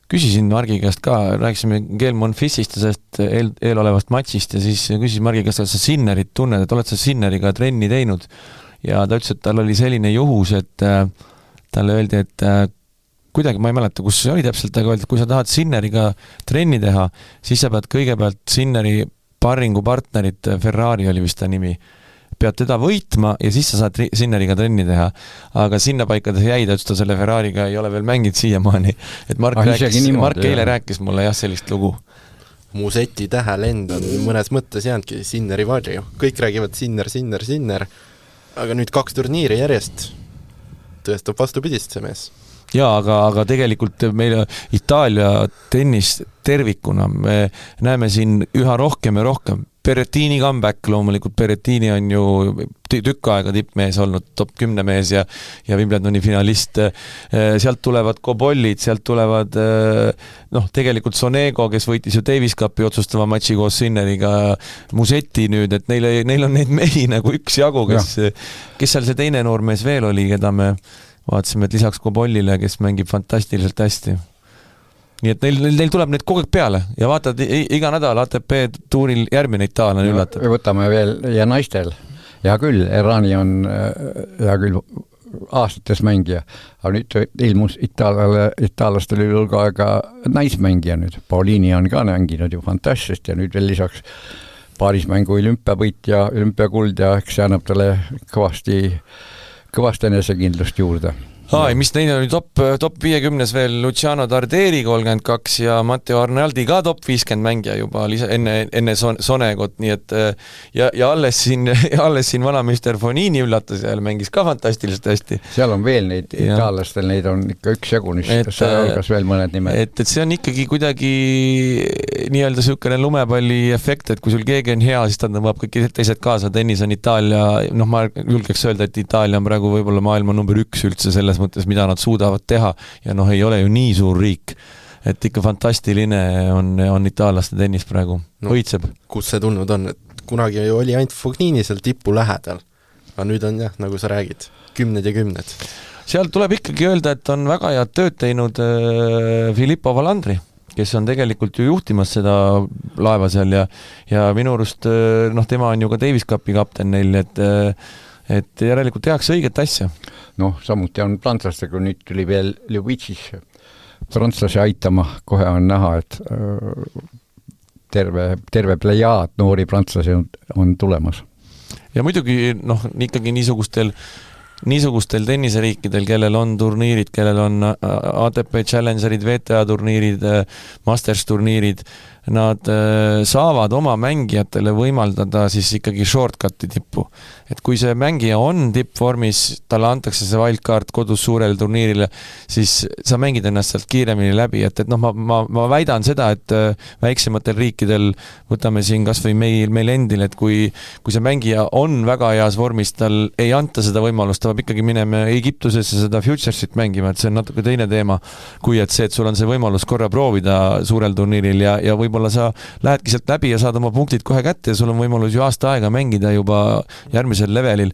küsisin Margi käest ka, rääkisime Gael Monfilsist ja sellest eelolevast matšist ja siis küsisin Margi käest, kas sa Sinnerit tunned, et oled sa Sinneriga trenni teinud ja ta ütles, et tal oli selline juhus, et talle öeldi, et kuidagi ma ei mäleta, kus see oli täpselt, aga öeldi, et kui sa tahad Sinneriga trenni teha, siis sa pead kõigepealt Sinneri parringupartnerit, Ferrari oli vist ta nimi, pead teda võitma ja siis sa saad Sinneriga trenni teha. Aga sinna paikades jäi ta, et ta selle Ferrariga ei ole veel mänginud siiamaani. Et Mark eile rääkis mulle sellist lugu. Musetti tähelend on mõnes mõttes jäänudki Sinneri varju. Kõik räägivad Sinner, aga nüüd 2 turniiri järjest tõestab vastupidist see mees. Jaa, aga tegelikult meil Itaalia tennis tervikuna me näeme siin üha rohkem ja rohkem. Berrettini comeback, loomulikult Berrettini on ju tükk aega tippmees olnud, top 10 mees ja Wimbledoni finalist. Sealt tulevad Kobollid, sealt tulevad tegelikult Sonego, kes võitis ju Davis Cupi otsustava matši koos Sinneriga, Musetti nüüd, et neil on neid mehi nagu üks jagu, kes seal see teine noormees veel oli, keda me vaatasime, et lisaks Kobollile, kes mängib fantastiliselt hästi. Nii et neil tuleb neid kogu aeg peale ja vaatad iga nädal ATP tuuril järgmine itaallane üllatab. Võtame veel ja naistel. Ja küll, Errani on ja küll aastates mängija, aga nüüd ilmus itaallastel hulga aega naismängija nüüd. Paulini on ka mänginud ju fantastist ja nüüd veel lisaks paarismängu olümpiavõit ja olümpiakuld ja eks see annab talle kõvasti enesekindlust juurde. Mis neil on top 50 veel Luciano Darderi 32 ja Matteo Arnaldi ka top 50 mängija juba enne Sonegot, nii et ja alles siin vanameister Fonini üllatas ja mängis ka fantastiliselt hästi. Seal on veel neid itaallastel, neid on ikka üks jagunis, kas veel mõned nimed. Et see on ikkagi kuidagi nii-öelda sükene lumepalli efekt, et kui sul keegi on hea, siis ta tõmbab kõik teised kaasa. Tennis on Itaalia, ma julgeks öelda, et Itaalia on praegu võib-olla maailma number 1 üldse selles mõttes, mida nad suudavad teha ja ei ole ju nii suur riik, et ikka fantastiline on itaallaste tennis praegu, võitseb. Kus see tulnud on, et kunagi oli ainult Fognini seal tippu lähedal, aga nüüd on nagu sa räägid, 10 ja 10. Seal tuleb ikkagi öelda, et on väga head tööd teinud Filippo Valandri, kes on tegelikult ju juhtimas seda laeva seal ja minu arust tema on ju ka Davis Cupi kapten neil, et järelikult tehakse õiget asja. Samuti on prantslastega, nüüd tuli veel Ljubitšis prantslase aitama, kohe on näha, et terve plejaad noori prantslasi on tulemas. Ja muidugi ikkagi niisugustel tenniseriikidel, kellel on turniirid, kellel on ATP Challengerid, VTA turniirid, Masters turniirid, nad saavad oma mängijatele võimaldada siis ikkagi shortcuti tippu. Et kui see mängija on tippvormis, talle antakse see wildcard kodus suurele turniirile, siis sa mängid ennast sealt kiiremini läbi. Et ma väidan seda, et väiksematel riikidel, võtame siin kas või meil endil, et kui see mängija on väga heas vormis, tal ei anta seda võimalust, ta peab ikkagi minema Egiptusesse seda futuresit mängima, et see on natuke teine teema, kui et see, et sul on see võimalus korra proovida suurel turniiril ja võib-olla sa lähedki sealt läbi ja saad oma punktid kohe kätte ja sul on võimalus ju aasta aega mängida juba järgmisel levelil.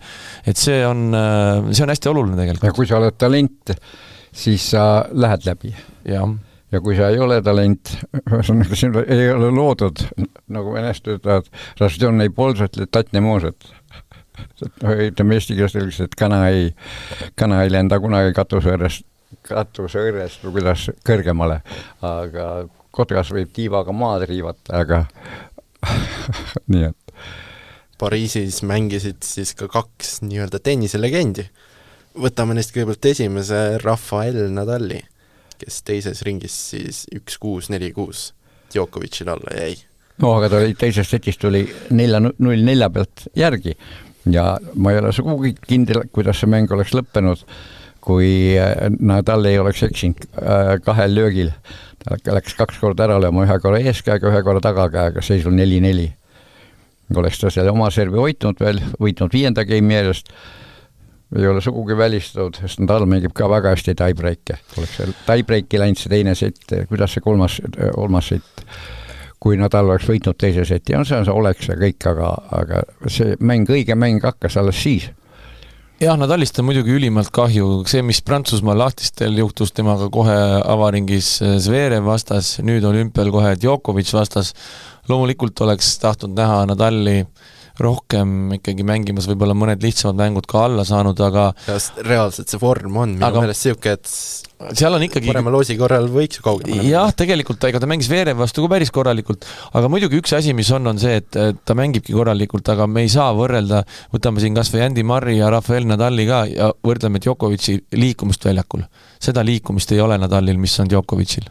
Et see on hästi oluline tegelikult. Ja kui sa oled talent, siis sa lähed läbi. Ja kui sa ei ole talent, siin ei ole loodud, nagu ennast ütlevad, rastjonnei polsat letat ne mooset. Ütleme eesti keeles selgeks, et kana ei lenda kunagi katusõõrest või kuidas kõrgemale, aga kodras võib tiivaga maad riivata, aga nii et. Pariisis mängisid siis ka 2 nii-öelda tenniselegendi. Võtame neist kõigepealt esimese Rafael Nadali, kes teises ringis siis 1-6, 4-6 Djokovicil alla jäi. Aga ta oli teises setis tuli 4-0-4 pealt järgi ja ma ei ole sugugi kindel, kuidas see mäng oleks lõppenud, kui Nadal ei oleks eksinud 2 löögil. Ta läks 2 korda ära lööma, 1 korra eeskäega, 1 korra tagakäega, seisul 4-4. Oleks ta selle oma servi võitnud 5. game'i järjest, ei ole sugugi välistatud, sest Nadal mängib ka väga hästi tiebreaki. Oleks seal tiebreaki läinud see teine sett, kuidas see kolmas sett, kui Nadal oleks võitnud teise seti, see oleks ja kõik, aga see õige mäng hakkas alles siis. Jah, Nadalist on muidugi ülimalt kahju. See, mis Prantsusmaa lahtistel juhtus temaga kohe avaringis Zverev vastas, nüüd olümpial kohe Djokovic vastas. Loomulikult oleks tahtnud näha Nadali rohkem ikkagi mängimas võib-olla mõned lihtsamad mängud ka alla saanud, aga ja reaalselt see vorm on minu meelest siuke, et seal on ikkagi parema loosi korral võiks ju kaugemale. Jah, tegelikult ega ta mängis Veerev vastu ka päris korralikult, aga muidugi üks asi, mis on see, et ta mängibki korralikult, aga me ei saa võrrelda, võtame siin kas või Andy Murray ja Rafael Nadali ka ja võrdleme Djokovic'i liikumist väljakul. Seda liikumist ei ole Nadalil, mis on Djokovic'il.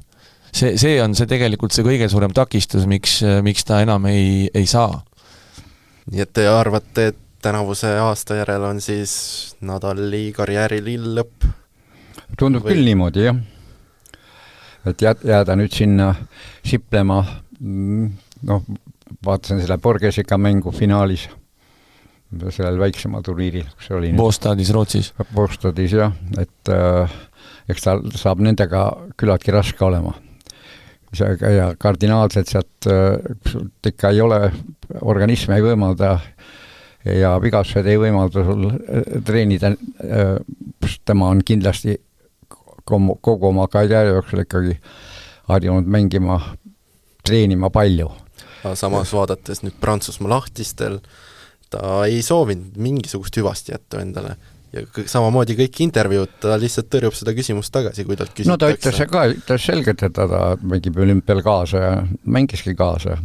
See on see tegelikult see kõige suurem takistus, miks ta enam ei saa. Nii et te arvate, et tänavuse aasta järel on siis Nadali karjääri lõpp? Tundub küll niimoodi, jah. Et jääda nüüd sinna siplema, vaatasin selle Borgesiga mängu finaalis, sellel väiksema turniiril, kus oli Båstadis, Rootsis. Båstadis, jah, et eks ta saab nendega küllaltki raske olema. Ja kardinaalselt sealt ikka ei ole, organism ei võimalda ja vigastused ei võimalda sul treenida. Tema on kindlasti kogu oma karjääri jooksul ikkagi harjunud mängima, treenima palju. Samas vaadates nüüd Prantsusmaa lahtistel, ta ei soovinud mingisugust hüvast jätta endale. Ja samamoodi kõik intervjuud, ta lihtsalt tõrjub seda küsimust tagasi, kui talt küsitakse. No ta ütles selgelt, et ta mängib olümpial kaasa ja mängiski kaasa.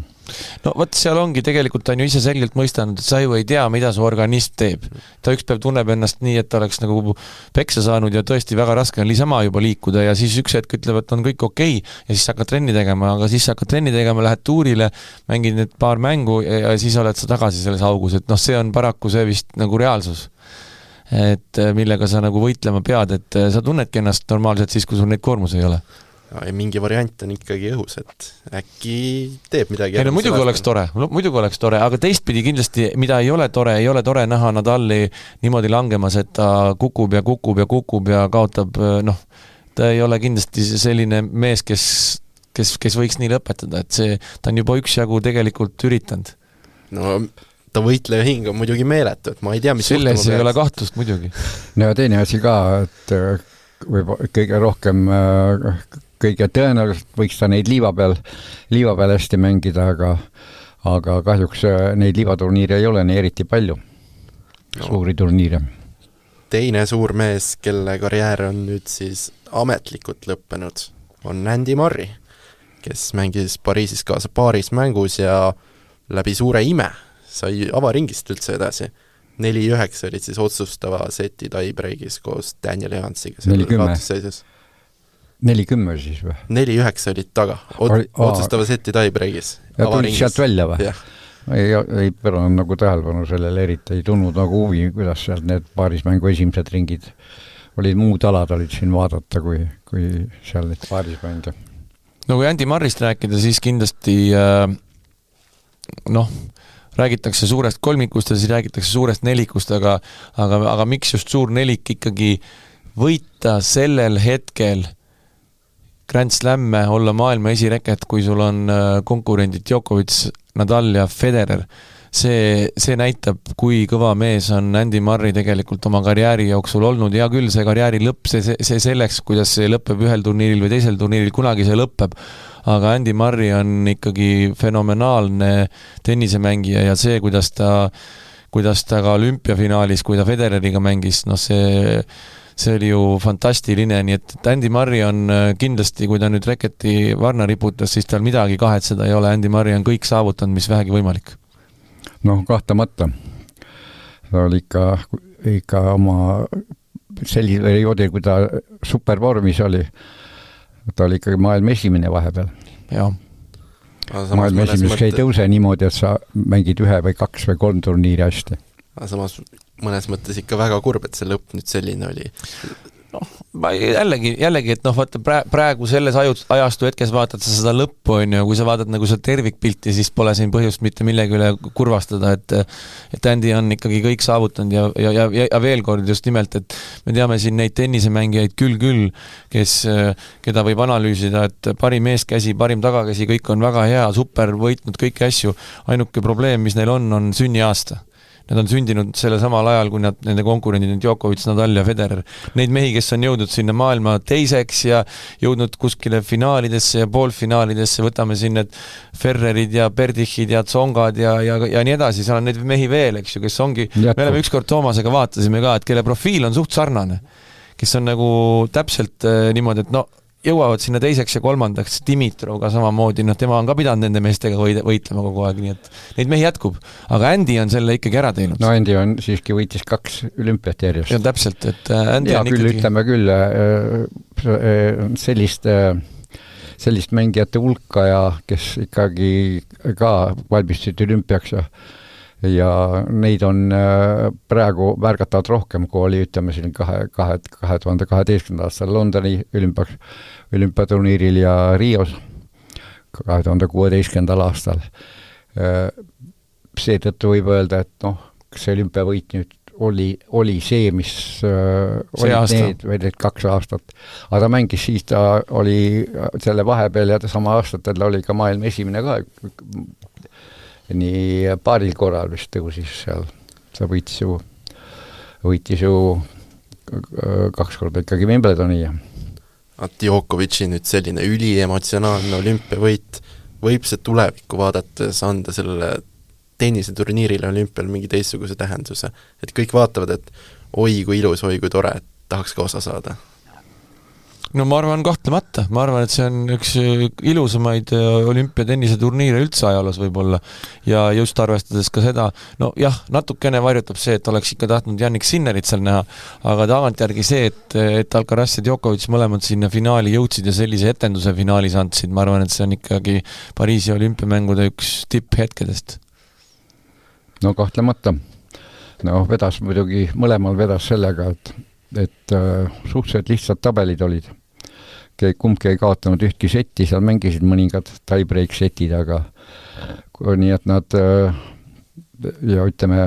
No võt, seal ongi tegelikult, ta on ju ise selgelt mõistanud, et sa ju ei tea, mida su organism teeb. Ta üks päev tunneb ennast nii, et ta oleks nagu peksa saanud ja tõesti väga raske on sama juba liikuda ja siis üks hetk ütleb, et on kõik okei ja siis hakkad trenni tegema, aga siis hakkad trenni tegema, lähed tuurile, mängid need paar mängu ja siis oled sa tagasi selles augus, et see on paraku see vist nagu reaalsus. Et millega sa nagu võitlema pead, et sa tunnedki ennast normaalselt siis, kui sul neid koormus ei ole. Ja mingi variant on ikkagi õhus, et äkki teeb midagi. Muidugi oleks tore, aga teistpidi kindlasti, mida ei ole tore näha Nadali niimoodi langemas, et ta kukub ja kaotab, ta ei ole kindlasti selline mees, kes võiks nii lõpetada, et ta on juba üksjagu tegelikult üritanud. No ta võitleja hing on muidugi meeletu, et ma ei tea, mis selles ei ole kahtlust muidugi. No ja teine asi ka, et võib kõige rohkem, kõige tõenäoliselt võiks ta neid liiva peal hästi mängida, aga kahjuks neid liivaturniire ei ole nii eriti palju, suuri turniire. Teine suur mees, kelle karjäär on nüüd siis ametlikult lõppenud, on Andy Murray, kes mängis Pariisis kaasa paaris mängus ja läbi suure ime sai avaringist üldse edasi. 4-9 olid siis otsustava seti tiebreakis koos Daniel Evansiga. 40 siis või? 4-9 olid taga, otsustava seti tiebreakis. Ja tulid sealt välja või? Ei päranud nagu tähelepanu sellele, eriti ei tulnud nagu huvi, kuidas sealt need paarismängu esimesed ringid olid, muud alad olid siin vaadata, kui seal need paarismänge. No kui Andy Murrayst rääkida, siis kindlasti räägitakse suurest kolmikust ja siis räägitakse suurest nelikust, aga miks just suur nelik ikkagi võita sellel hetkel Grand Slamme, olla maailma esireket, kui sul on konkurendid Djokovic, Nadal ja Federer. See näitab, kui kõva mees on Andy Murray tegelikult oma karjääri jooksul olnud. Ja küll see karjääri lõpp, see selleks, kuidas see lõpeb ühel turniiril või teisel turniiril, kunagi see lõpeb. Aga Andy Murray on ikkagi fenomenaalne tennisemängija ja see, kuidas ta ka olümpiafinaalis, kui ta Federeriga mängis, see oli ju fantastiline, nii et Andy Murray on kindlasti, kui ta nüüd reketi varna riputas, siis tal midagi kahetseda ei ole, Andy Murray on kõik saavutanud, mis vähegi võimalik. Kahtlemata. Ta oli ikka oma sellise perioodi, kui ta supervormis oli, ta oli ikkagi maailma esimene vahepeal. Jah. Maailma esimeseks ei tõuse niimoodi, et sa mängid 1 või 2 või 3 turniiri hästi. Aga samas mõnes mõttes ikka väga kurb, et see lõpp nüüd selline oli. Jällegi, et vaata praegu selles ajastu hetkes vaatad sa seda lõppu, kui sa vaatad nagu seda tervikpilti, siis pole siin põhjust mitte millegi üle kurvastada, et Andy on ikkagi kõik saavutanud ja veel kord just nimelt, et me teame siin neid tennisemängijaid küll, keda võib analüüsida, et parim eeskäsi, parim tagakäsi, kõik on väga hea, super võitnud kõiki asju, ainuke probleem, mis neil on sünniaasta. Need on sündinud selle samal ajal, kui nende konkurendid on Djokovic, Nadal ja Federer. Neid mehi, kes on jõudnud sinna maailma teiseks ja jõudnud kuskile finaalidesse ja poolfinaalidesse, võtame siin need Ferrerid ja Berdichid ja Tsongad ja nii edasi, seal on neid mehi veel, eks ju, kes ongi, me oleme ükskord Toomasega vaatasime ka, et kelle profiil on suht sarnane, kes on nagu täpselt niimoodi, et jõuavad sinna teiseks ja kolmandaks, Dimitroga samamoodi, tema on ka pidanud nende meestega võitlema kogu aeg, nii et neid mehi jätkub. Aga Andy on selle ikkagi ära teinud. No Andy on siiski võitis 2 olümpiat järjest. Ja täpselt, et Andy ja on küll ikkagi... ütleme küll sellist mängijate hulka ja kes ikkagi ka valmistusid olümpiaks ja neid on praegu värgatavad rohkem, kui oli, ütleme siin 2012. aastal Londoni olümpiaturniiril ja Rios 2016. aastal. Seetõttu võib öelda, et see olümpiavõit nüüd oli see, mis olid need 2 aastat. Aga ta mängis siis, ta oli selle vahepeal ja sama aastatel oli ka maailma esimene ka nii paaril korral vist tõusis seal. Ta võitis ju 2 korda ikkagi Wimbledoni. Djokovic'i nüüd selline üliemotsionaalne olümpiavõit, võib see tulevikku vaadates anda sellele tenniseturniirile olümpial mingi teistsuguse tähenduse, et kõik vaatavad, et oi kui ilus, oi kui tore, et tahaks ka osa saada. No ma arvan kahtlemata, ma arvan, et see on üks ilusamaid olümpiatenniseturniire üldse ajaloos võib-olla ja just arvestades ka seda, jah, natukene varjutab see, et oleks ikka tahtnud Jannik Sinnerit seal näha, aga tagantjärgi see, et Alcaraz ja Djokovic mõlemad sinna finaali jõudsid ja sellise etenduse finaalis andsid, ma arvan, et see on ikkagi Pariisi olümpiamängude üks tipphetkedest. No kahtlemata. Vedas muidugi, mõlemal vedas sellega, et suhteliselt lihtsad tabelid olid. Kumbki ei kaotanud ühtki setti, seal mängisid mõningad tie-break setid, aga nii, et nad ja ütleme,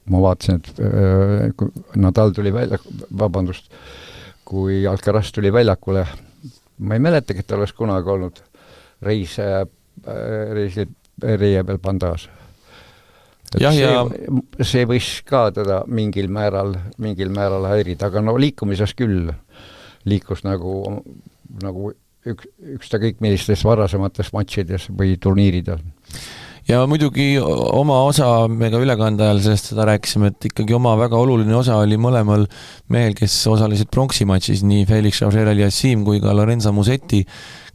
ma vaatasin, et Nadal tuli välja, kui Alcaraz tuli väljakule, ma ei mäletagi, et ta oleks kunagi olnud reie peal bandaas. See võis ka teda mingil määral häirida, aga liikumises küll liikus nagu üks ta kõik millistes varasemates matšides või turniiridel. Ja muidugi oma osa me ka ülekande ajal sellest seda rääkisime, et ikkagi oma väga oluline osa oli mõlemal mehel, kes osalesid pronksimatšis, nii Felix Auger-Aliassime kui ka Lorenzo Musetti,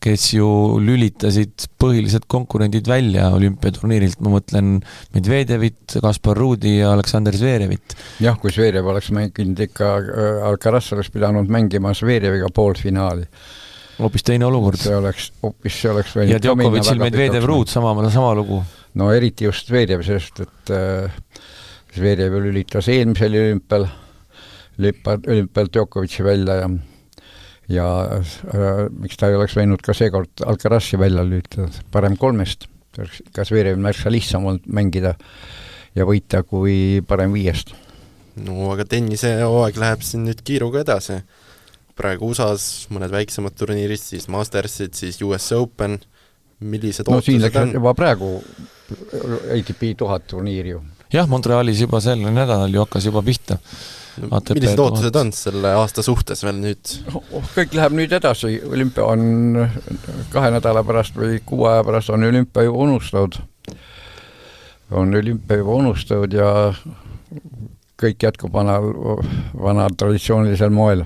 kes ju lülitasid põhilised konkurendid välja olümpiaturniirilt, ma mõtlen Medvedevit, Kaspar Ruudi ja Aleksander Zverevit. Jah, kui Zverev oleks mänginud ikka, Alcaraz oleks pidanud mängima Zvereviga poolfinaali. Hoopis teine olukord. See oleks ja Djokovicil Medvedev Ruud sama lugu. No eriti just Zverev, sest et Zverev lülitas eelmisel olümpial Djokovic'i välja ja miks ta ei oleks võinud ka seekord Alcarazi välja lülitada, parem 3. Ka Zverev märksa lihtsam olnud mängida ja võita kui parem 5. No aga tennise hooaeg läheb siin nüüd kiiruga edasi. Praegu USAs mõned väiksemad turniirist, siis Mastersid, siis US Open. Millised ootused siin läks juba praegu ATP 1000 turniir ju. Jah, Montrealis juba selle nädalal ju hakkas juba pihta. Millised ootused on selle aasta suhtes veel nüüd? Kõik läheb nüüd edasi. Olümpia on 2 nädala pärast või 6 aja pärast on olümpia juba unustatud. Ja kõik jätkub vana traditsioonilisel moel.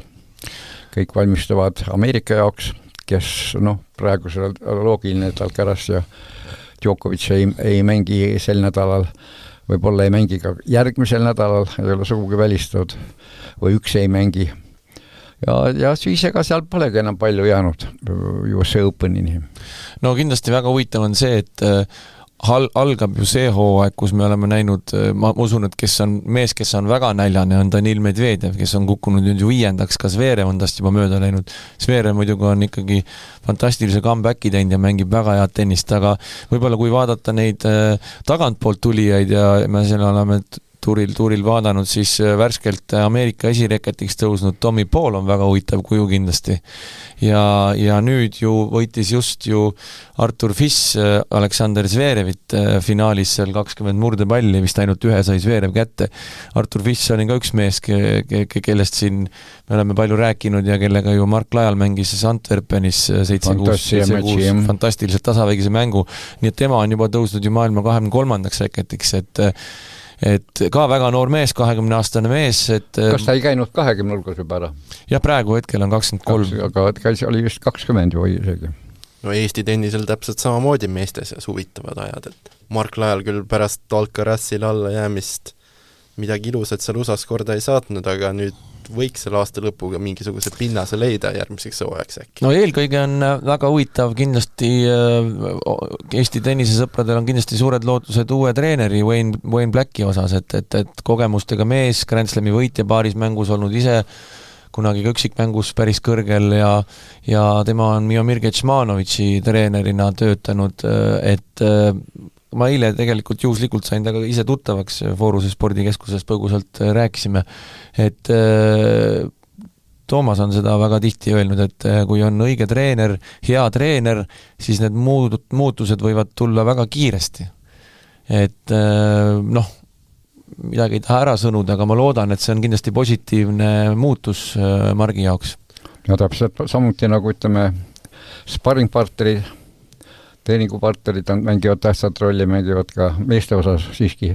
Kõik valmistuvad Ameerika jaoks, kes praegu see loogiline, et Alcaraz ja Djokovic ei mängi sel nädalal, võib-olla ei mängi ka järgmisel nädalal, ei ole sugugi välistatud, või üks ei mängi. Ja siis ega seal polegi enam palju jäänud US Openini. No kindlasti väga huvitav on see, et algab ju see hooaeg, kus me oleme näinud, ma usun, et kes on väga näljane, on Danil Medvedev, kes on kukkunud nüüd ju 5. ka Zverev on tast juba mööda läinud. Zverev muidugi on ikkagi fantastilise comebacki teinud ja mängib väga head tennist, aga võib-olla kui vaadata neid tagantpoolt tulijaid ja me seal oleme tuuril vaadanud, siis värskelt Ameerika esireketiks tõusnud Tommy Paul on väga huvitav kuju kindlasti. Ja nüüd ju võitis just ju Artur Fiss Aleksander Zverevit finaalis seal 20 murdepalli, vist ainult ühe sai Zverev kätte. Artur Fiss oli ka üks mees, kellest siin me oleme palju rääkinud ja kellega ju Mark Lajal mängis Antwerpenis 7-6 fantastiliselt tasavägise mängu. Nii et tema on juba tõusnud ju maailma 23. reketiks, et ka väga noor mees, 20-aastane mees, et kas ta ei käinud 20 hulgas juba ära? Jah, praegu hetkel on 23. Aga oli vist 20 või isegi. No Eesti tennisel täpselt samamoodi meestes ja huvitavad ajad, et Mark Lajal küll pärast Alcarazile alla jäämist midagi ilusat seal USAs korda ei saatnud, aga nüüd võiks selle aasta lõpuga mingisuguse pinnase leida järgmiseks hooajaks äkki. No eelkõige on väga huvitav kindlasti, Eesti tennisesõpradel on kindlasti suured lootused uue treeneri Wayne Blacki osas, et kogemustega mees, Grand Slami võitja paaris mängus olnud ise kunagi üksikmängus päris kõrgel ja tema on Miomir Kecmanovici treenerina töötanud, et ma eile tegelikult juhuslikult sain temaga ise tuttavaks Fooruse spordikeskuses, põgusalt rääkisime, et Toomas on seda väga tihti öelnud, et kui on õige treener, hea treener, siis need muutused võivad tulla väga kiiresti. Et midagi ei taha ära sõnuda, aga ma loodan, et see on kindlasti positiivne muutus Margi jaoks. No täpselt samuti nagu ütleme sparringpartnerid, treeningupartnerid mängivad tähtsat rolli, mängivad ka meeste osas siiski.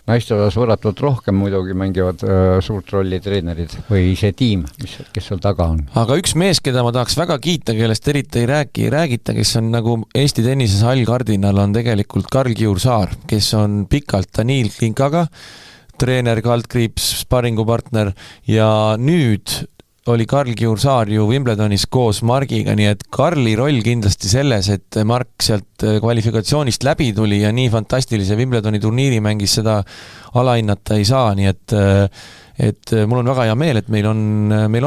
Naiste osas võratult rohkem muidugi mängivad suurt rolli treenerid või see tiim, kes seal taga on. Aga üks mees, keda ma tahaks väga kiita, kellest eriti ei räägita, kes on nagu Eesti tennises allkardinal, on tegelikult Karl-Kiur Saar, kes on pikalt Daniil Klinkaga, treener, kaldkriips, sparringupartner ja nüüd oli Karl-Kiur Saar ju Wimbledonis koos Margiga, nii et Karli roll kindlasti selles, et Mark sealt kvalifikatsioonist läbi tuli ja nii fantastilise Wimbledoni turniiri mängis, seda alahinnata ei saa, nii et mul on väga hea meel, et meil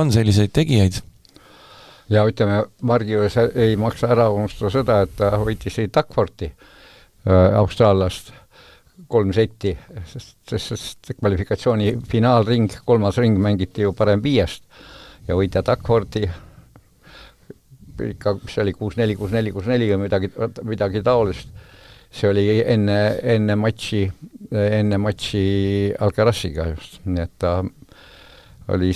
on selliseid tegijaid. Ja ütleme, Margi ei maksa ära unustada seda, et ta võitis Duckworthi Austraaliast 3 setti, sest kvalifikatsiooni finaalring, 3. ring mängiti ju parem 5 ja võitja Duckworthi ikka, mis oli 6-4, 6-4, 6-4 ja midagi taolist. See oli enne matši Alcaraziga just, nii et ta oli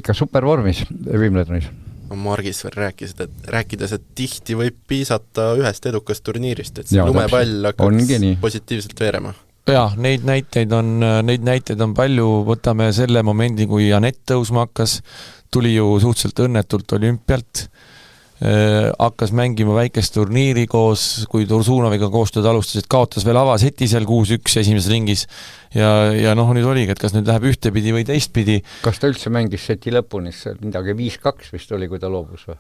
ikka supervormis Wimbledonis. Margis veel rääkides, et tihti võib piisata ühest edukast turniirist, et see lumepall hakkaks positiivselt veerema. Jah, neid näiteid on palju, võtame selle momendi, kui Anett tõusma hakkas, tuli ju suhteliselt õnnetult olümpialt, hakkas mängima väikest turniiri koos, kui Tursunoviga koostööd alustasid, kaotas veel avaseti seal 6-1 esimeses ringis ja nüüd oligi, et kas nüüd läheb ühtepidi või teistpidi. Kas ta üldse mängis seti lõpuni, midagi 5-2 vist oli, kui ta loobus või?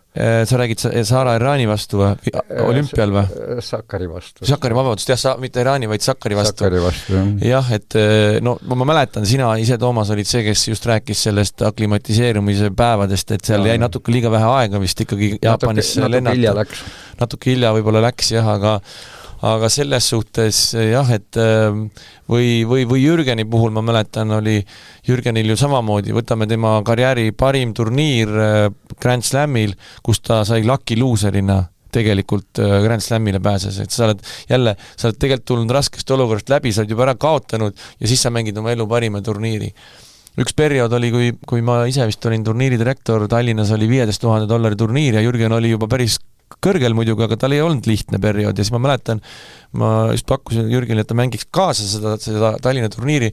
Sa räägid Sara Irani vastu või? Olümpial või? Sakkari vastu. Sakkari, vabandust, jah, mitte Irani, vaid Sakkari vastu. Sakkari vastu, jah. Et ma mäletan, sina ise, Toomas, olid see, kes just rääkis sellest aklimatiseerumise päevadest, et seal jäi natuke liiga vähe aega vist ikkagi Jaapanis lennata. Natuke hilja võib-olla läks, jah, aga selles suhtes jah, et või Jürgeni puhul ma mäletan, oli Jürgenil ju samamoodi, võtame tema karjääri parim turniir Grand Slamil, kus ta sai lucky loserina tegelikult Grand Slamile pääses, et sa oled tegelikult tulnud raskest olukorrast läbi, sa oled juba ära kaotanud ja siis sa mängid oma elu parima turniiri. Üks periood oli, kui ma ise vist olin turniiridirektor, Tallinnas oli $15,000 turniir ja Jürgen oli juba päris kõrgel muidugi, aga tal ei olnud lihtne periood ja siis ma mäletan, ma just pakkusin Jürgenile, et ta mängiks kaasa seda Tallinna turniiri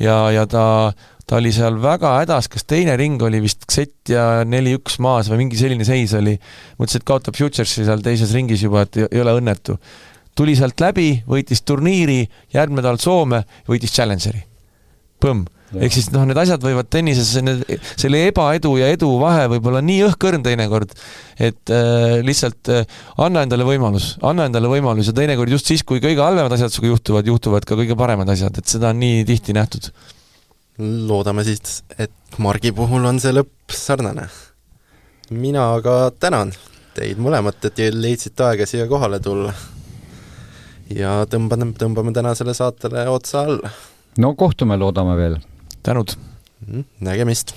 ja ta oli seal väga hädas, kas teine ring oli vist set ja 4-1 maas või mingi selline seis oli. Mõtlesin, et kaotab Futuresi seal teises ringis juba, et ei ole õnnetu. Tuli sealt läbi, võitis turniiri, järgmine nädal Soome, võitis Challengeri. Põmm. Ehk siis need asjad võivad tennises, selle ebaedu ja edu vahe võib olla nii õhkõrn teinekord, et lihtsalt anna endale võimalus ja teinekord just siis, kui kõige halvemad asjad suga juhtuvad ka kõige paremad asjad, et seda on nii tihti nähtud. Loodame siis, et Margi puhul on see lõpp sarnane. Mina aga tänan teid mõlemat, et leidsid aega siia kohale tulla. ja tõmbame tänasele saatele otsa alla. No kohtume, loodame veel. Tänud! Nägemist!